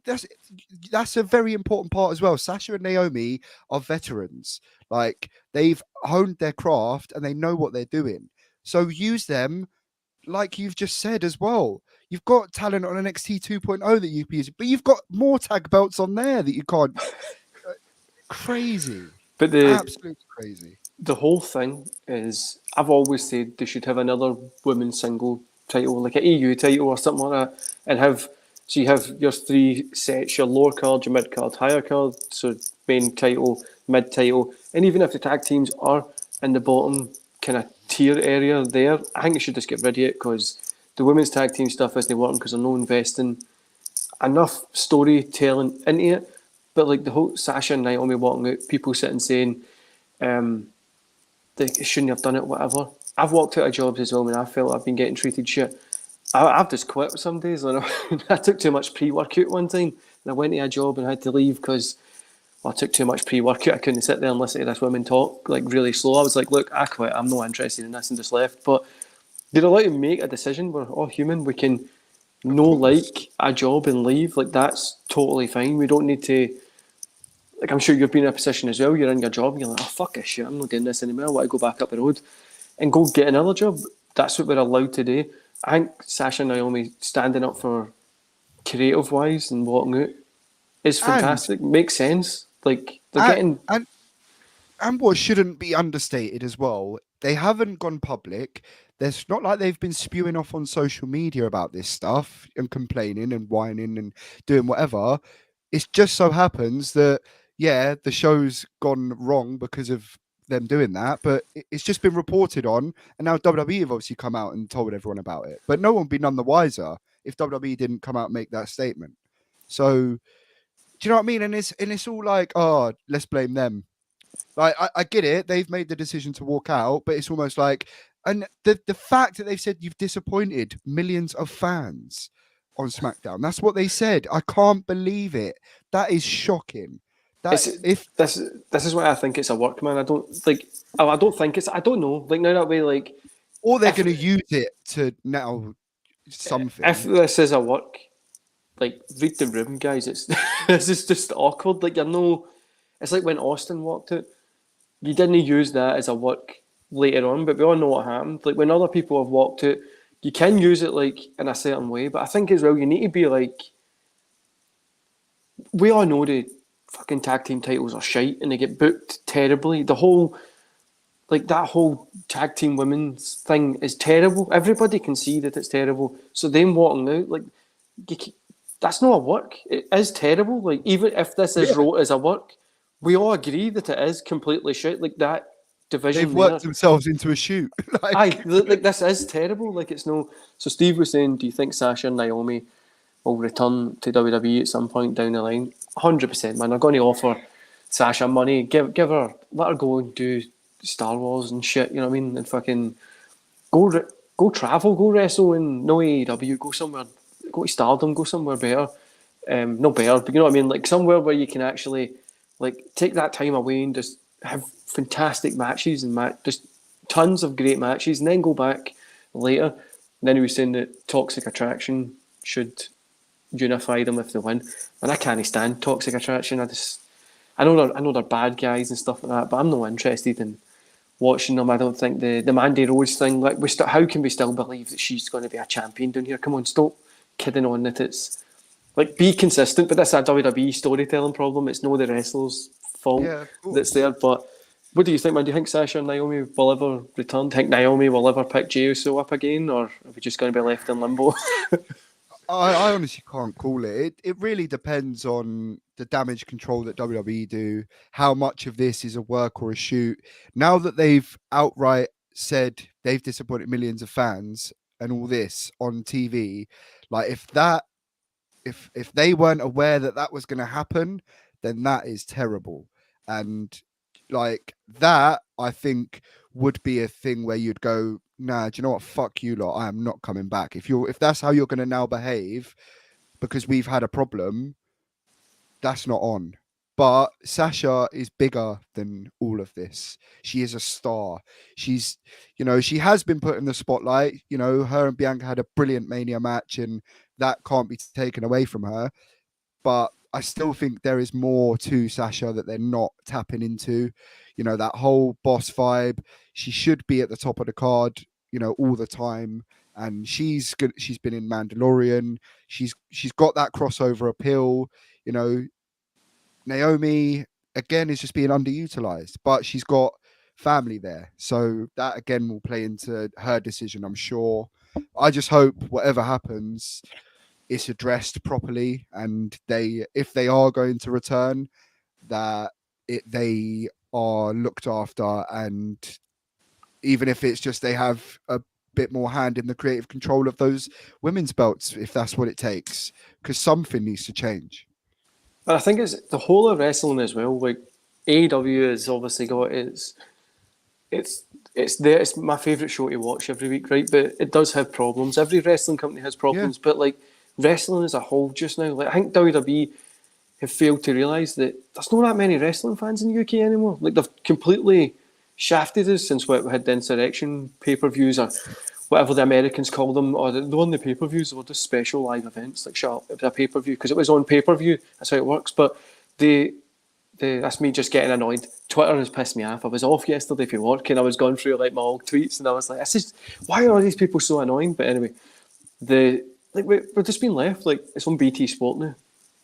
that's a very important part as well. Sasha and Naomi are veterans. Like, they've honed their craft and they know what they're doing. So use them, like you've just said as well. You've got talent on NXT 2.0 that you can use, but you've got more tag belts on there that you can't. Crazy. But absolutely crazy. The whole thing is, I've always said they should have another women's single title, like an EU title or something like that, and you have your three sets: your lower card, your mid card, higher card. So main title, mid title, and even if the tag teams are in the bottom kind of tier area there, I think they should just get rid of it, because the women's tag team stuff isn't working because they're not investing enough storytelling into it. But like the whole Sasha and Naomi walking out, people sitting saying they shouldn't have done it, whatever. I've walked out of jobs as well when I felt I've been getting treated shit. I've just quit some days. I took too much pre-workout one time, and I went to a job and had to leave because I took too much pre-workout. I couldn't sit there and listen to this woman talk like really slow. I was like, look, I quit. I'm not interested in this, and just left. But they're allowed to make a decision. We're all human. We can like a job and leave. Like, that's totally fine. We don't need to. Like, I'm sure you've been in a position as well. You're in your job and you're like, oh, fuck this shit. I'm not doing this anymore. I want to go back up the road and go get another job. That's what we're allowed to do. I think Sasha and Naomi standing up for creative wise and walking out is fantastic. Makes sense. Like, they're getting. And what shouldn't be understated as well, they haven't gone public. It's not like they've been spewing off on social media about this stuff and complaining and whining and doing whatever. It just so happens that, yeah, the show's gone wrong because of them doing that, but it's just been reported on, and now WWE have obviously come out and told everyone about it. But no one would be none the wiser if WWE didn't come out and make that statement. So, do you know what I mean? And it's all like, oh, let's blame them. Like, I get it. They've made the decision to walk out, but it's almost like, and the fact that they've said you've disappointed millions of fans on SmackDown. That's what they said. I can't believe it. That is shocking. This is why I think it's a work, man. I don't think it's. I don't know. Like, now that way, like, or they're going to use it to now something. If this is a work, like, read the room, guys. It's this is just awkward. Like, it's like when Austin walked out. You didn't use that as a work later on, but we all know what happened. Like, when other people have walked out, you can use it like in a certain way, but I think as well you need to be like, we all know the fucking tag team titles are shite and they get booked terribly. The whole, like, that whole tag team women's thing is terrible. Everybody can see that it's terrible. So them walking out, like, that's not a work. It is terrible. Like, even if this is wrote as a work, we all agree that it is completely shit. Like, that division. They've worked themselves into a shoot. like this is terrible. Like, it's no. So Steve was saying, do you think Sasha and Naomi will return to WWE at some point down the line? 100%, man. I'm going to offer Sasha money. Give her, let her go and do Star Wars and shit. You know what I mean? And fucking go travel, go wrestle in no AEW. Go somewhere to Stardom, go somewhere better. Not better, but you know what I mean. Like somewhere where you can actually like take that time away and just have fantastic matches and just tons of great matches, and then go back later. And then he was saying that Toxic Attraction should unify them if they win. And I can't stand Toxic Attraction. I know they're bad guys and stuff like that, but I'm not interested in watching them. I don't think the Mandy Rose thing. Like, how can we still believe that she's going to be a champion down here? Come on, stop kidding on that. It's like, be consistent. But that's a WWE storytelling problem. It's no the wrestlers' fault that's there. But what do you think, man? Do you think Sasha and Naomi will ever return? Do you think Naomi will ever pick Jey Uso up again, or are we just going to be left in limbo? I honestly can't call it. It really depends on the damage control that WWE do, how much of this is a work or a shoot. Now that they've outright said they've disappointed millions of fans and all this on TV, like if they weren't aware that that was going to happen, then that is terrible. And like that, I think would be a thing where you'd go, nah, do you know what? Fuck you lot. I am not coming back. If that's how you're going to now behave because we've had a problem, that's not on. But Sasha is bigger than all of this. She is a star. She's, she has been put in the spotlight. Her and Bianca had a brilliant Mania match, and that can't be taken away from her. But I still think there is more to Sasha that they're not tapping into. That whole boss vibe. She should be at the top of the card, all the time. And she's good. She's been in Mandalorian. She's got that crossover appeal. Naomi again is just being underutilized, but she's got family there, so that again will play into her decision, I'm sure. I just hope whatever happens, it's addressed properly, and if they are going to return, that they are looked after, and even if it's just they have a bit more hand in the creative control of those women's belts, if that's what it takes, because something needs to change. But I think it's the whole of wrestling as well. Like AEW has obviously got it's my favourite show to watch every week, right? But it does have problems. Every wrestling company has problems, but like wrestling as a whole just now, like I think WWE have failed to realise that there's not that many wrestling fans in the UK anymore. Like they've completely shafted us since we had the Insurrection pay-per-views or whatever the Americans call them, or the one the pay-per-views were just special live events. Like, shut up, it was a pay-per-view because it was on pay-per-view. That's how it works. But that's me just getting annoyed. Twitter has pissed me off. I was off yesterday for work and I was going through like my old tweets and I was like, why are all these people so annoying? But anyway, we're just being left. Like, it's on BT Sport now.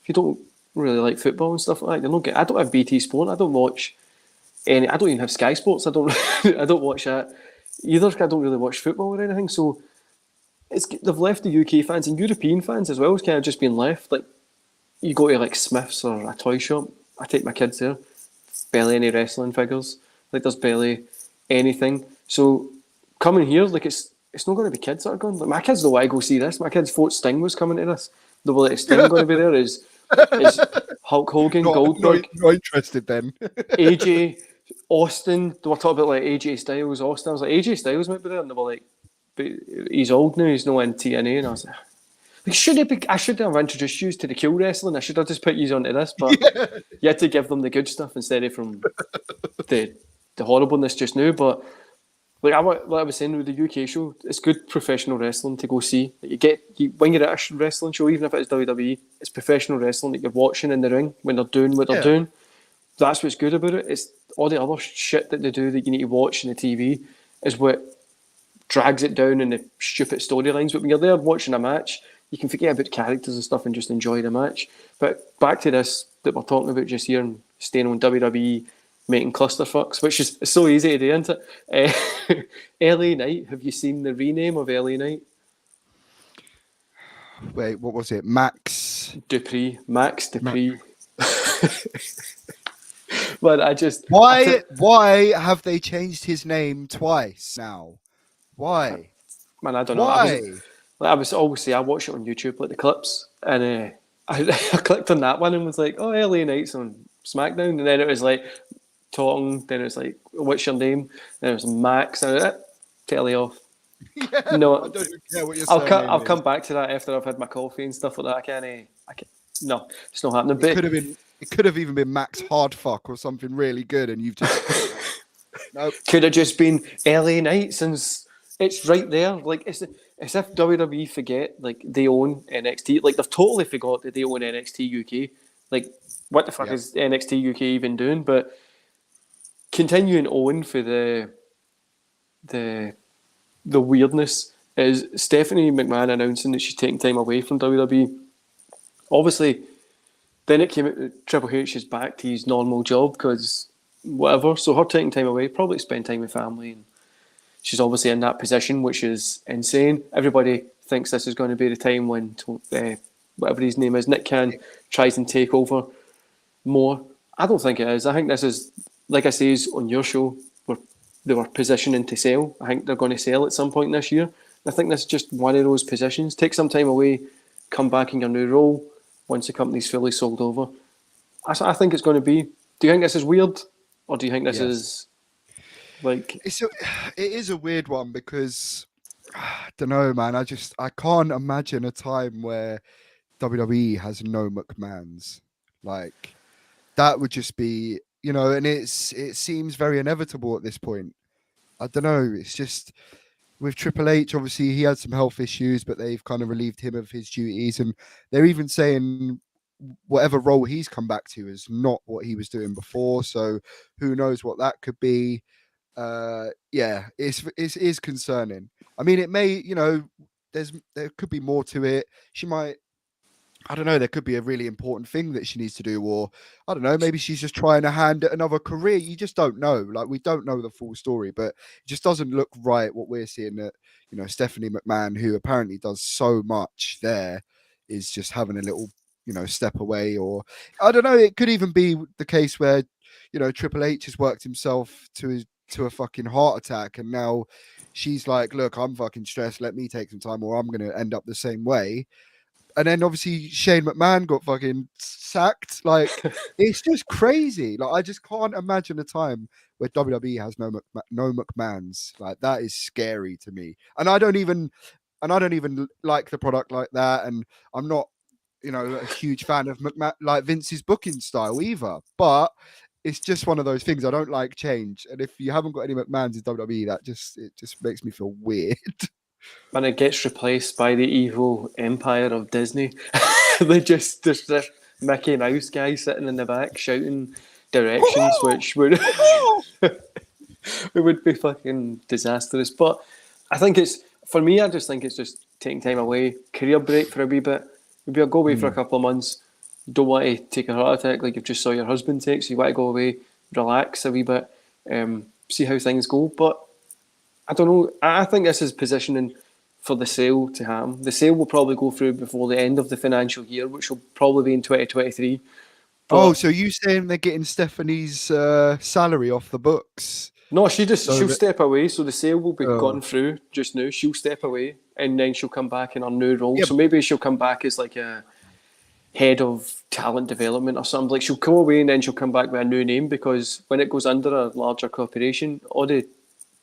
If you don't really like football and stuff like that, I don't have BT Sport. I don't watch any. I don't even have Sky Sports. I don't watch that either. I don't really watch football or anything. So they've left the UK fans and European fans as well. It's kind of just been left. Like, you go to like Smith's or a toy shop. I take my kids there. Barely any wrestling figures. Like, there's barely anything. So coming here, like, it's not going to be kids that are going. Like, my kids don't want to go see this. My kids thought Sting was coming to this. They were like, Sting going to be there? Is Hulk Hogan, Goldberg, not interested then. AJ, Austin. They were talking about like AJ Styles, Austin. I was like, AJ Styles might be there, and they were like, but he's old now. He's not in TNA, and I was like, I should have introduced you to the cool wrestling. I should have just put you onto this, but you had to give them the good stuff instead of from the horribleness just now. But like I was saying with the UK show, it's good professional wrestling to go see. Like when you're at a wrestling show, even if it's WWE, it's professional wrestling that you're watching in the ring when they're doing what they're doing. That's what's good about it. It's all the other shit that they do that you need to watch on the TV is what drags it down in the stupid storylines. But when you're there watching a match, you can forget about characters and stuff and just enjoy the match. But back to this that we're talking about just here and staying on WWE making clusterfucks, which is so easy to do, isn't it? LA Knight, have you seen the rename of LA Knight? Wait, what was it? Max Dupree. But why have they changed his name twice now? Why? Man, I don't know. I was obviously I watch it on YouTube, like the clips, and I clicked on that one and was like, "Oh, LA Knight's on SmackDown," and then it was like talking. Then it was like, "What's your name?" Then it was Max, and telly off. Yeah, I No, don't even care what your I'll surname I'll is. come back to that after I've had my coffee and stuff like that. I can't. No, it's not happening. It But could have been. It could have even been Max Hardfuck or something really good, and you've just nope. could have just been LA Knight since it's right there. Like it's if WWE forget like they own NXT. Like they've totally forgot that they own NXT UK. Like what the fuck Yep. is NXT UK even doing? But continuing on for the the weirdness is Stephanie McMahon announcing that she's taking time away from WWE. Obviously, then it came out that Triple H is back to his normal job because whatever. So her taking time away, probably spend time with family. And she's obviously in that position, which is insane. Everybody thinks this is going to be the time when whatever his name is, Nick Khan, tries and take over more. I don't think it is. I think this is, like I say, on your show, where they were positioning to sell. I think they're going to sell at some point this year. I think this is just one of those positions. Take some time away, come back in your new role once the company's fully sold over. I think it's going to be. Do you think this is weird, or do you think this is like? It is a weird one because I don't know, man. I can't imagine a time where WWE has no McMahons. Like that would just be, and it seems very inevitable at this point. I don't know. It's just with Triple H, obviously he had some health issues, but they've kind of relieved him of his duties, and they're even saying whatever role he's come back to is not what he was doing before. So who knows what that could be? Yeah, it is concerning. I mean, it may, there could be more to it. She might. I don't know, there could be a really important thing that she needs to do, or I don't know, maybe she's just trying to hand at another career. You just don't know. Like, we don't know the full story, but it just doesn't look right what we're seeing that, Stephanie McMahon, who apparently does so much there, is just having a little, step away. Or I don't know, it could even be the case where, Triple H has worked himself to a fucking heart attack, and now she's like, look, I'm fucking stressed, let me take some time, or I'm going to end up the same way. And then obviously Shane McMahon got fucking sacked. Like, it's just crazy. Like, I just can't imagine a time where WWE has no McMahons. Like, that is scary to me. And I don't even like the product like that. And I'm not, a huge fan of like Vince's booking style either. But it's just one of those things. I don't like change. And if you haven't got any McMahons in WWE, it just makes me feel weird. When it gets replaced by the evil empire of Disney, there's this Mickey Mouse guy sitting in the back shouting directions, which would it would be fucking disastrous. But I think it's for me. I just think it's just taking time away, career break for a wee bit. Maybe I'll go away for a couple of months. Don't want to take a heart attack like you've just saw your husband take. So you want to go away, relax a wee bit, see how things go. But I don't know. I think this is positioning for the sale to happen. The sale will probably go through before the end of the financial year, which will probably be in 2023. But so you saying they're getting Stephanie's salary off the books? no, she'll step away. So the sale will be gone Oh. through just now. She'll step away and then she'll come back in her new role. Yeah. So maybe she'll come back as like a head of talent development or something. Like she'll go away and then she'll come back with a new name, because when it goes under a larger corporation, all the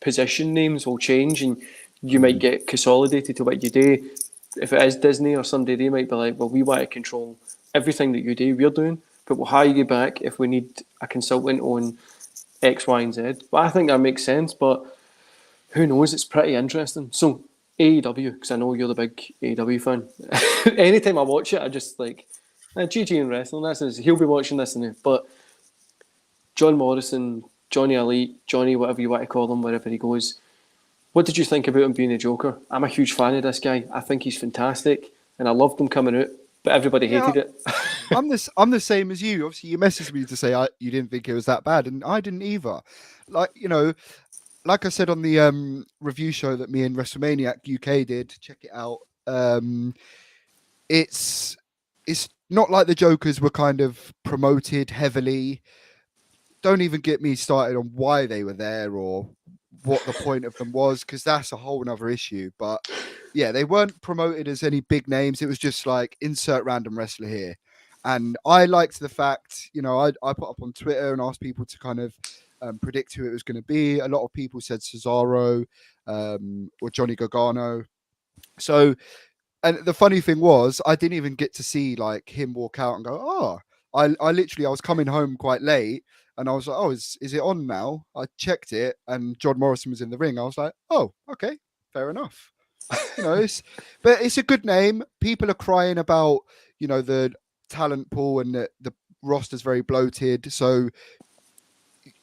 position names will change and you might get consolidated to what you do. If it is Disney or somebody, they might be like, well, we want to control everything that you do, we're doing, but we'll hire you back if we need a consultant on X, Y, and Z. But I think that makes sense, but who knows? It's pretty interesting. So, AEW, because I know you're the big AEW fan. Anytime I watch it, I just like, GG and wrestling, he'll be watching this and that. But John Morrison, Johnny Elite, Johnny, whatever you want to call him, wherever he goes, what did you think about him being a Joker? I'm a huge fan of this guy. I think he's fantastic, and I loved him coming out, but everybody hated it. I'm the same as you. Obviously, you messaged me to say you didn't think it was that bad, and I didn't either. Like, like I said on the review show that me and WrestleManiac UK did, check it out. It's not like the Jokers were kind of promoted heavily. Don't even get me started on why they were there or what the point of them was, because that's a whole nother issue. But yeah, they weren't promoted as any big names. It was just like insert random wrestler here. And I liked the fact, I put up on Twitter and asked people to kind of predict who it was going to be. A lot of people said Cesaro. or Johnny Gargano. So, and the funny thing was, I didn't even get to see like him walk out and go, oh, I literally, I was coming home quite late and I was like, oh, is it on now? I checked it and John Morrison was in the ring. I was like, oh, okay, fair enough. But it's a good name. People are crying about, the talent pool and the roster's very bloated. So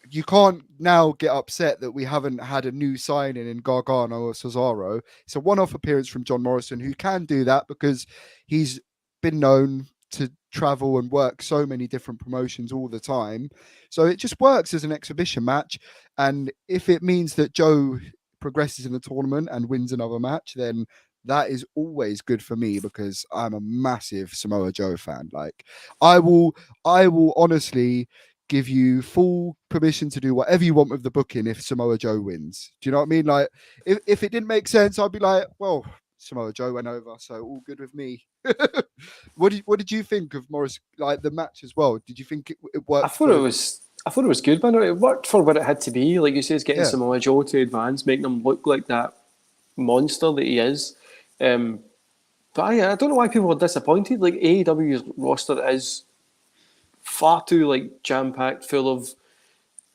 you can't now get upset that we haven't had a new signing in Gargano or Cesaro. It's a one-off appearance from John Morrison, who can do that because he's been known to travel and work so many different promotions all the time. So it just works as an exhibition match. And if it means that Joe progresses in the tournament and wins another match, then that is always good for me because I'm a massive Samoa Joe fan. Like I will honestly give you full permission to do whatever you want with the booking if Samoa Joe wins. Do you know what I mean? Like if it didn't make sense, I'd be like, well, Samoa Joe went over, so all good with me. What did you think of Morris, like the match as well? Did you think it worked? I thought it was good, man. It worked for what it had to be. Like you say, it's getting Samoa Joe to advance, making him look like that monster that he is. But I don't know why people are disappointed. Like AEW's roster is far too like jam-packed, full of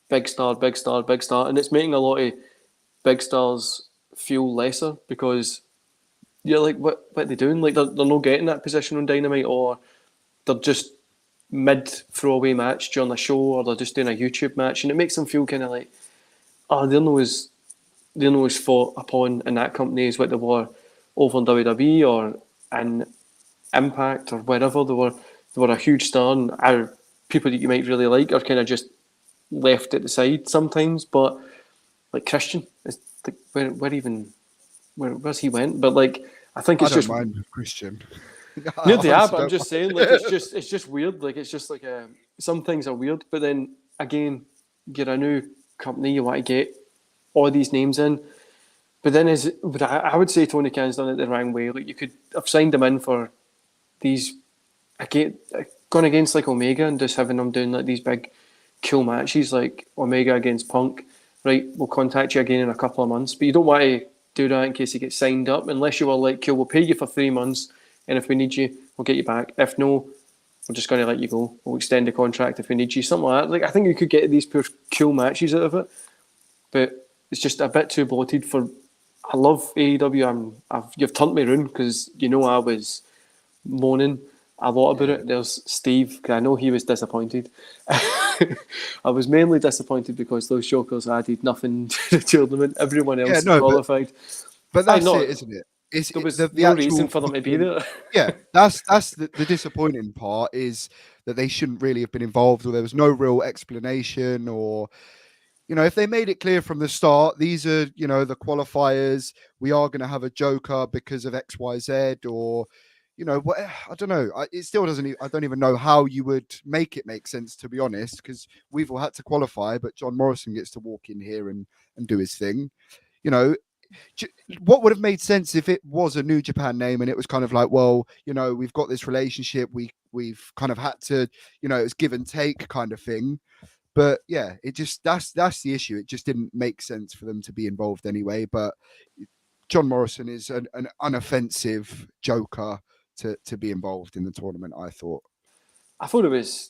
big star, and it's making a lot of big stars feel lesser because you're like, what are they doing? Like they're not getting that position on Dynamite, or they're just mid throwaway match during a show, or they're just doing a YouTube match, and it makes them feel kind of like, oh, they're not as fought upon in that company as what they were over in WWE or in Impact or wherever. They were a huge star, and our people that you might really like are kind of just left at the side sometimes. But like Christian, it's like where's he went? But like I think it's just mind Christian. Near the app, I'm just saying, like it's just weird. Like it's just like some things are weird, but then again, you're a new company, you want to get all these names in. But then I would say Tony Khan's done it the wrong way. Like you could have signed him in for these going against like Omega and just having them doing like these big cool matches like Omega against Punk. Right, we'll contact you again in a couple of months, but you don't want to do that in case he gets signed up unless you were like, cool, we'll pay you for 3 months, and if we need you, we'll get you back. If no, we're just going to let you go. We'll extend the contract if we need you, something like that. Like I think you could get these pure cool matches out of it, but it's just a bit too bloated for. I love AEW. You've turned me round because I was moaning a lot about it. There's Steve, because I know he was disappointed. I was mainly disappointed because those jokers added nothing to the tournament. Everyone else qualified. But that's it, isn't it? There was no reason for them to be there. Yeah, that's the disappointing part, is that they shouldn't really have been involved, or there was no real explanation, or if they made it clear from the start, these are the qualifiers, we are going to have a joker because of XYZ, or what, I don't know. It still doesn't. I don't even know how you would make it make sense, to be honest, because we've all had to qualify, but John Morrison gets to walk in here and do his thing. What would have made sense if it was a New Japan name and it was kind of like, well, we've got this relationship, we've kind of had to, it's give and take kind of thing. But yeah, it just that's the issue. It just didn't make sense for them to be involved anyway. But John Morrison is an unoffensive joker to be involved in the tournament, I thought. I thought it was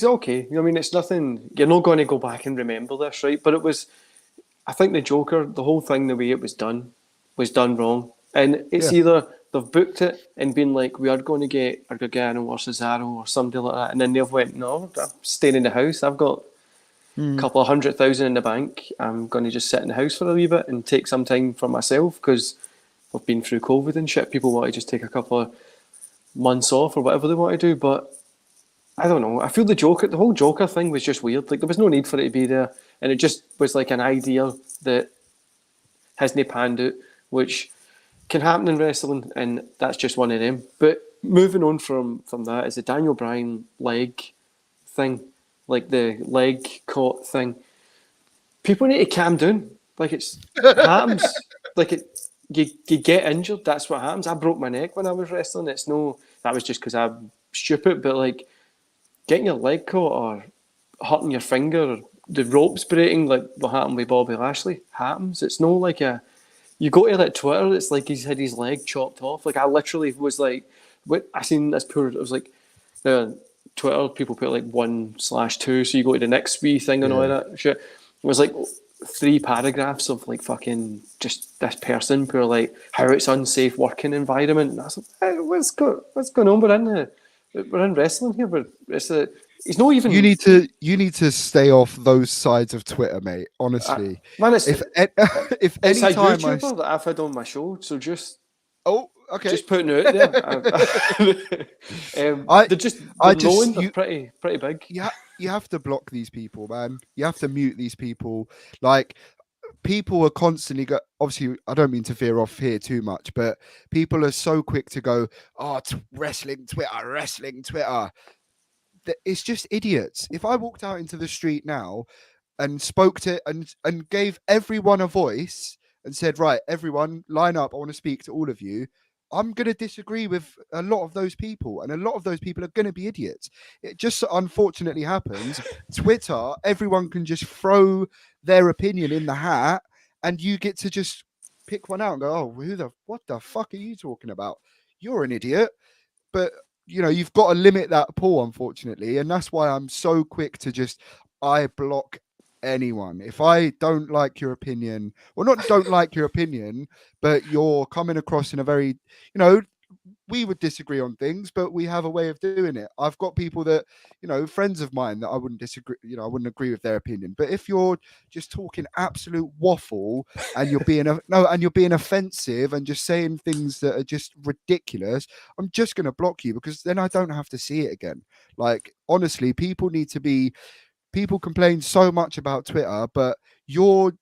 okay. I mean, it's nothing. You're not going to go back and remember this, right? But it was. I think the Joker, the whole thing, the way it was done wrong. And it's either they've booked it and been like, we are going to get a Gargano or Cesaro or somebody like that, and then they've went, no, I'm staying in the house. I've got a couple of 100,000 in the bank. I'm going to just sit in the house for a wee bit and take some time for myself because we've been through COVID and shit. People want to just take a couple of months off or whatever they want to do. But I don't know. I feel the whole Joker thing was just weird. Like there was no need for it to be there. And it just was like an idea that hasn't panned out, which can happen in wrestling, and that's just one of them. But moving on from that is the Daniel Bryan leg thing, like the leg caught thing. People need to calm down. Like it happens. Like you get injured. That's what happens. I broke my neck when I was wrestling. That was just because I'm stupid. But like getting your leg caught or hurting your finger or the ropes breaking, like what happened with Bobby Lashley, happens. It's no like you go to like Twitter, it's like he's had his leg chopped off. Like I literally was like, what I seen this poor. It was like the Twitter people put like 1/2, so you go to the next wee thing and all that shit. It was like 3 paragraphs of like fucking just this person who are like how it's unsafe working environment. And I was like, hey, what's going on? We're in wrestling here, but he's not even. You need to stay off those sides of Twitter, mate. Honestly, man, it's if it's any a time YouTuber that I've had on my show, so just okay, just putting it out there. They're pretty big. You have to block these people, man. You have to mute these people. Like people are constantly obviously I don't mean to veer off here too much, but people are so quick to go, wrestling Twitter. It's just idiots. If I walked out into the street now and spoke to and gave everyone a voice and said, right, everyone line up, I want to speak to all of you, I'm going to disagree with a lot of those people, and a lot of those people are going to be idiots. It just unfortunately happens. Twitter, everyone can just throw their opinion in the hat, and you get to just pick one out and go, what the fuck are you talking about? You're an idiot. But you've got to limit that pool, unfortunately, and that's why I'm so quick to I block anyone. If I don't like your opinion, or not don't like your opinion, but you're coming across in a very, we would disagree on things, but we have a way of doing it. I've got people that, friends of mine that I wouldn't disagree, I wouldn't agree with their opinion. But if you're just talking absolute waffle and you're being offensive and just saying things that are just ridiculous, I'm just going to block you, because then I don't have to see it again. Like, honestly, people complain so much about Twitter, but you're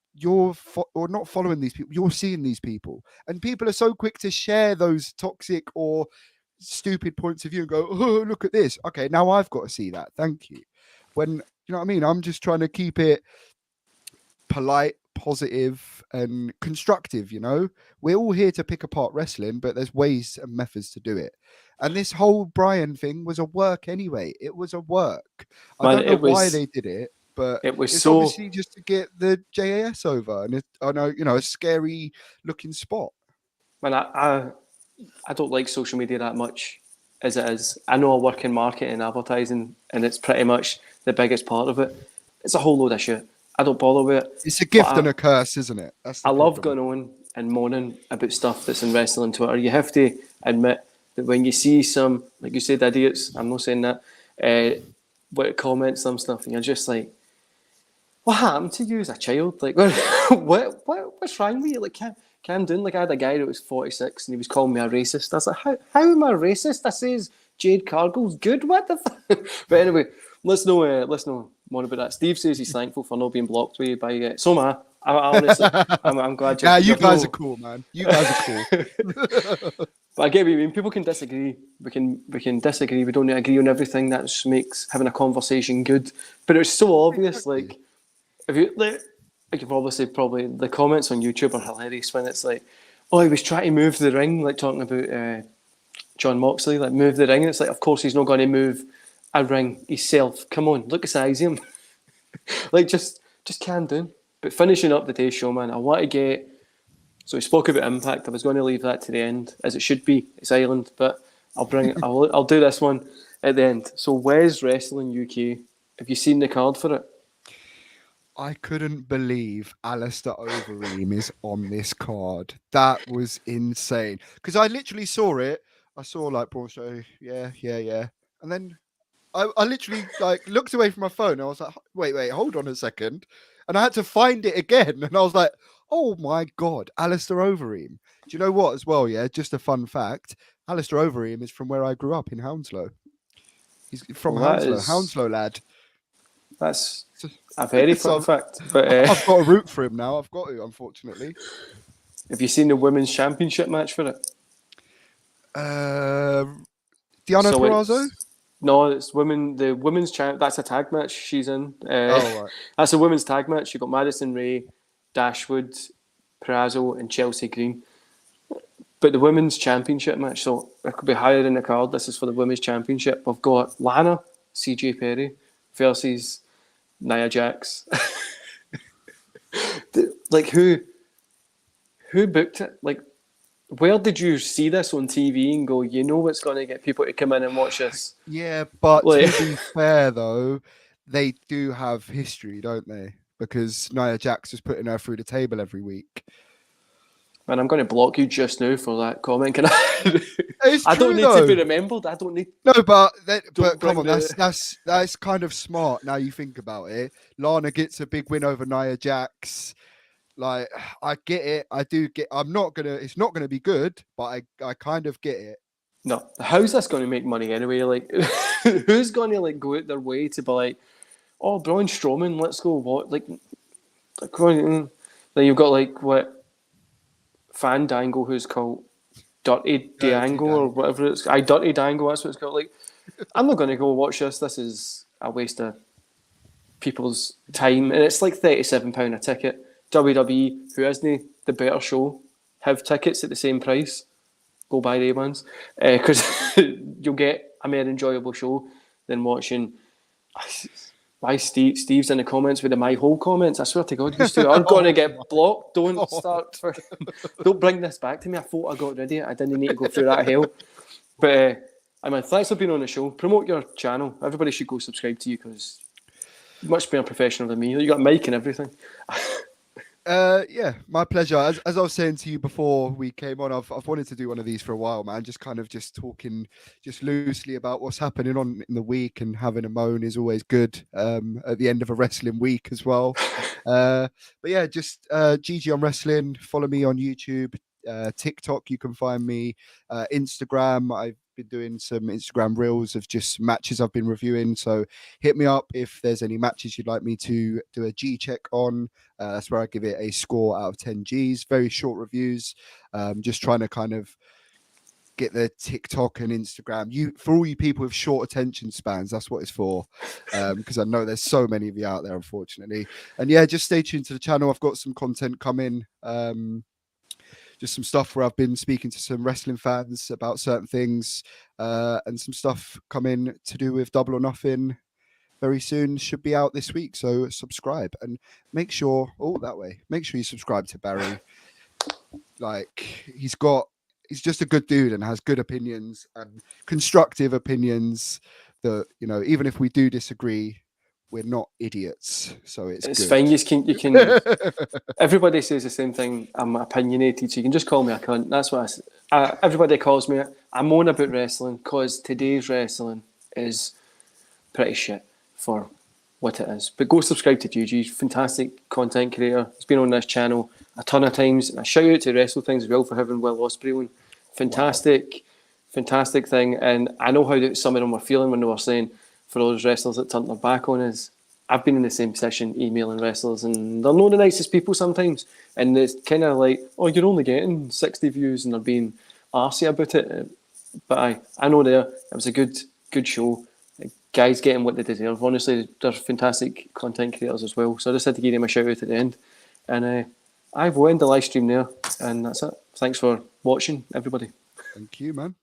not following these people, you're seeing these people, and people are so quick to share those toxic or stupid points of view and go, oh, look at this, okay, now I've got to see that, thank you. When, you know what I mean, I'm just trying to keep it polite, positive and constructive. We're all here to pick apart wrestling, but there's ways and methods to do it. And this whole Brian thing was a work anyway. It was a work. I don't know why they did it, but it's obviously just to get the JAS over. And I know, a scary looking spot. Man, I don't like social media that much as it is. I know I work in marketing and advertising, and it's pretty much the biggest part of it. It's a whole load of shit. I don't bother with it. It's a gift and a curse, isn't it? I love going on and moaning about stuff that's in wrestling Twitter. You have to admit that when you see some, like you said, idiots, I'm not saying that, what comments some stuff, and you're just like, what happened to you as a child? Like, what's wrong with you? Like, calm down. Like, I had a guy that was 46 and he was calling me a racist. I was like, how am I racist? I says Jade Cargill's good. What the fuck? But anyway, let's know more about that. Steve says he's thankful for not being blocked by so am I. I honestly, I'm glad. You guys are cool, man. You guys are cool. But I get what you mean. People can disagree. We can disagree. We don't need to agree on everything. That just makes having a conversation good. But it's so obvious. Exactly. Like, if you can probably the comments on YouTube are hilarious when it's like, oh, he was trying to move the ring, like talking about John Moxley, like move the ring. And it's like, of course he's not going to move a ring himself. Come on, look at the size of him. Like, just calm down. But finishing up the day's show, man, I want to get. So we spoke about Impact. I was going to leave that to the end, as it should be. It's Ireland, but I'll bring it. I'll do this one at the end. So Wes Wrestling UK. Have you seen the card for it? I couldn't believe Alistair Overeem is on this card. That was insane. Because I literally saw it. I saw like Braun Strowman, yeah. And then I literally like looked away from my phone. And I was like, wait, hold on a second. And I had to find it again. And I was like, oh my God, Alistair Overeem. Do you know what as well? Yeah, just a fun fact. Alistair Overeem is from where I grew up in Hounslow. He's from Hounslow lad. That's a very fun fact. But I've got to root for him now. I've got to, unfortunately. Have you seen the women's championship match for it? Diana Perazzo? No, it's women. The women's champ. That's a tag match she's in. Right. That's a women's tag match. You got Madison Rae, Dashwood, Perazzo, and Chelsea Green. But the women's championship match, so it could be higher in the card. This is for the women's championship. We've got Lana Cj Perry versus Nia Jax. Like, who booked it? Like, where did you see this on TV and go, you know what's going to get people to come in and watch this? Yeah, but Like, to be fair though, they do have history, don't they? Because Nia Jax is putting her through the table every week. man, I'm going to block you just now for that comment. Can I? It's I don't true, need though. to be remembered. I don't need. No, but Don't come on, bring the- that's kind of smart. Now you think about it, Lana gets a big win over Nia Jax. Like, I get it. I do get. I'm not gonna. It's not gonna be good, but I kind of get it. No, how's this going to make money anyway? Like, who's going to like go out their way to be like, oh, Braun Strowman, let's go. What then you've got like what Fandango, who's called Dirty Dango or whatever it's. Dirty Dango. That's what it's called. Like, I'm not going to go watch this. This is a waste of people's time, and it's like £37 a ticket. WWE, who isn't the better show, have tickets at the same price. Go buy the ones, because you'll get a more enjoyable show than watching. Why Steve's in the comments with the my whole comments? I swear to God, you two are going to get blocked. Don't start. Don't bring this back to me. I thought I got rid of it. I didn't need to go through that hell. But I mean, thanks for being on the show. Promote your channel. Everybody should go subscribe to you because you're much more professional than me. You got a mic and everything. Yeah, my pleasure. As I was saying to you before we came on, I've wanted to do one of these for a while, man. Just kind of just talking just loosely about what's happening on in the week, and having a moan is always good at the end of a wrestling week as well. But yeah, just GG on Wrestling. Follow me on YouTube, TikTok. You can find me, Instagram. I've been doing some Instagram reels of just matches I've been reviewing. So hit me up if there's any matches you'd like me to do a G check on. That's where I give it a score out of 10 Gs. Very short reviews. Just trying to kind of get the TikTok and Instagram. For all you people with short attention spans, that's what it's for. Because I know there's so many of you out there, unfortunately. And yeah, just stay tuned to the channel. I've got some content coming. Just some stuff where I've been speaking to some wrestling fans about certain things, and some stuff coming to do with Double or Nothing very soon. Should be out this week. So subscribe and make sure make sure you subscribe to Barry. Like, he's just a good dude and has good opinions and constructive opinions that, you know, even if we do disagree, we're not idiots, so it's good. Fine. You can. Everybody says the same thing. I'm opinionated, so you can just call me a cunt. That's what everybody calls me. I moan about wrestling because today's wrestling is pretty shit for what it is. But go subscribe to GG. Fantastic content creator. He's been on this channel a ton of times. And a shout out to Wrestle Things as well for having Will Ospreay on. Fantastic thing. And I know how some of them were feeling when they were saying, for those wrestlers that turned their back on us, I've been in the same position emailing wrestlers, and they're not the nicest people sometimes. And it's kind of like, oh, you're only getting 60 views, and they're being arsey about it. But I know it was a good show. Guys getting what they deserve. Honestly, they're fantastic content creators as well. So I just had to give them a shout out at the end. And I will end the live stream there, and that's it. Thanks for watching, everybody. Thank you, man.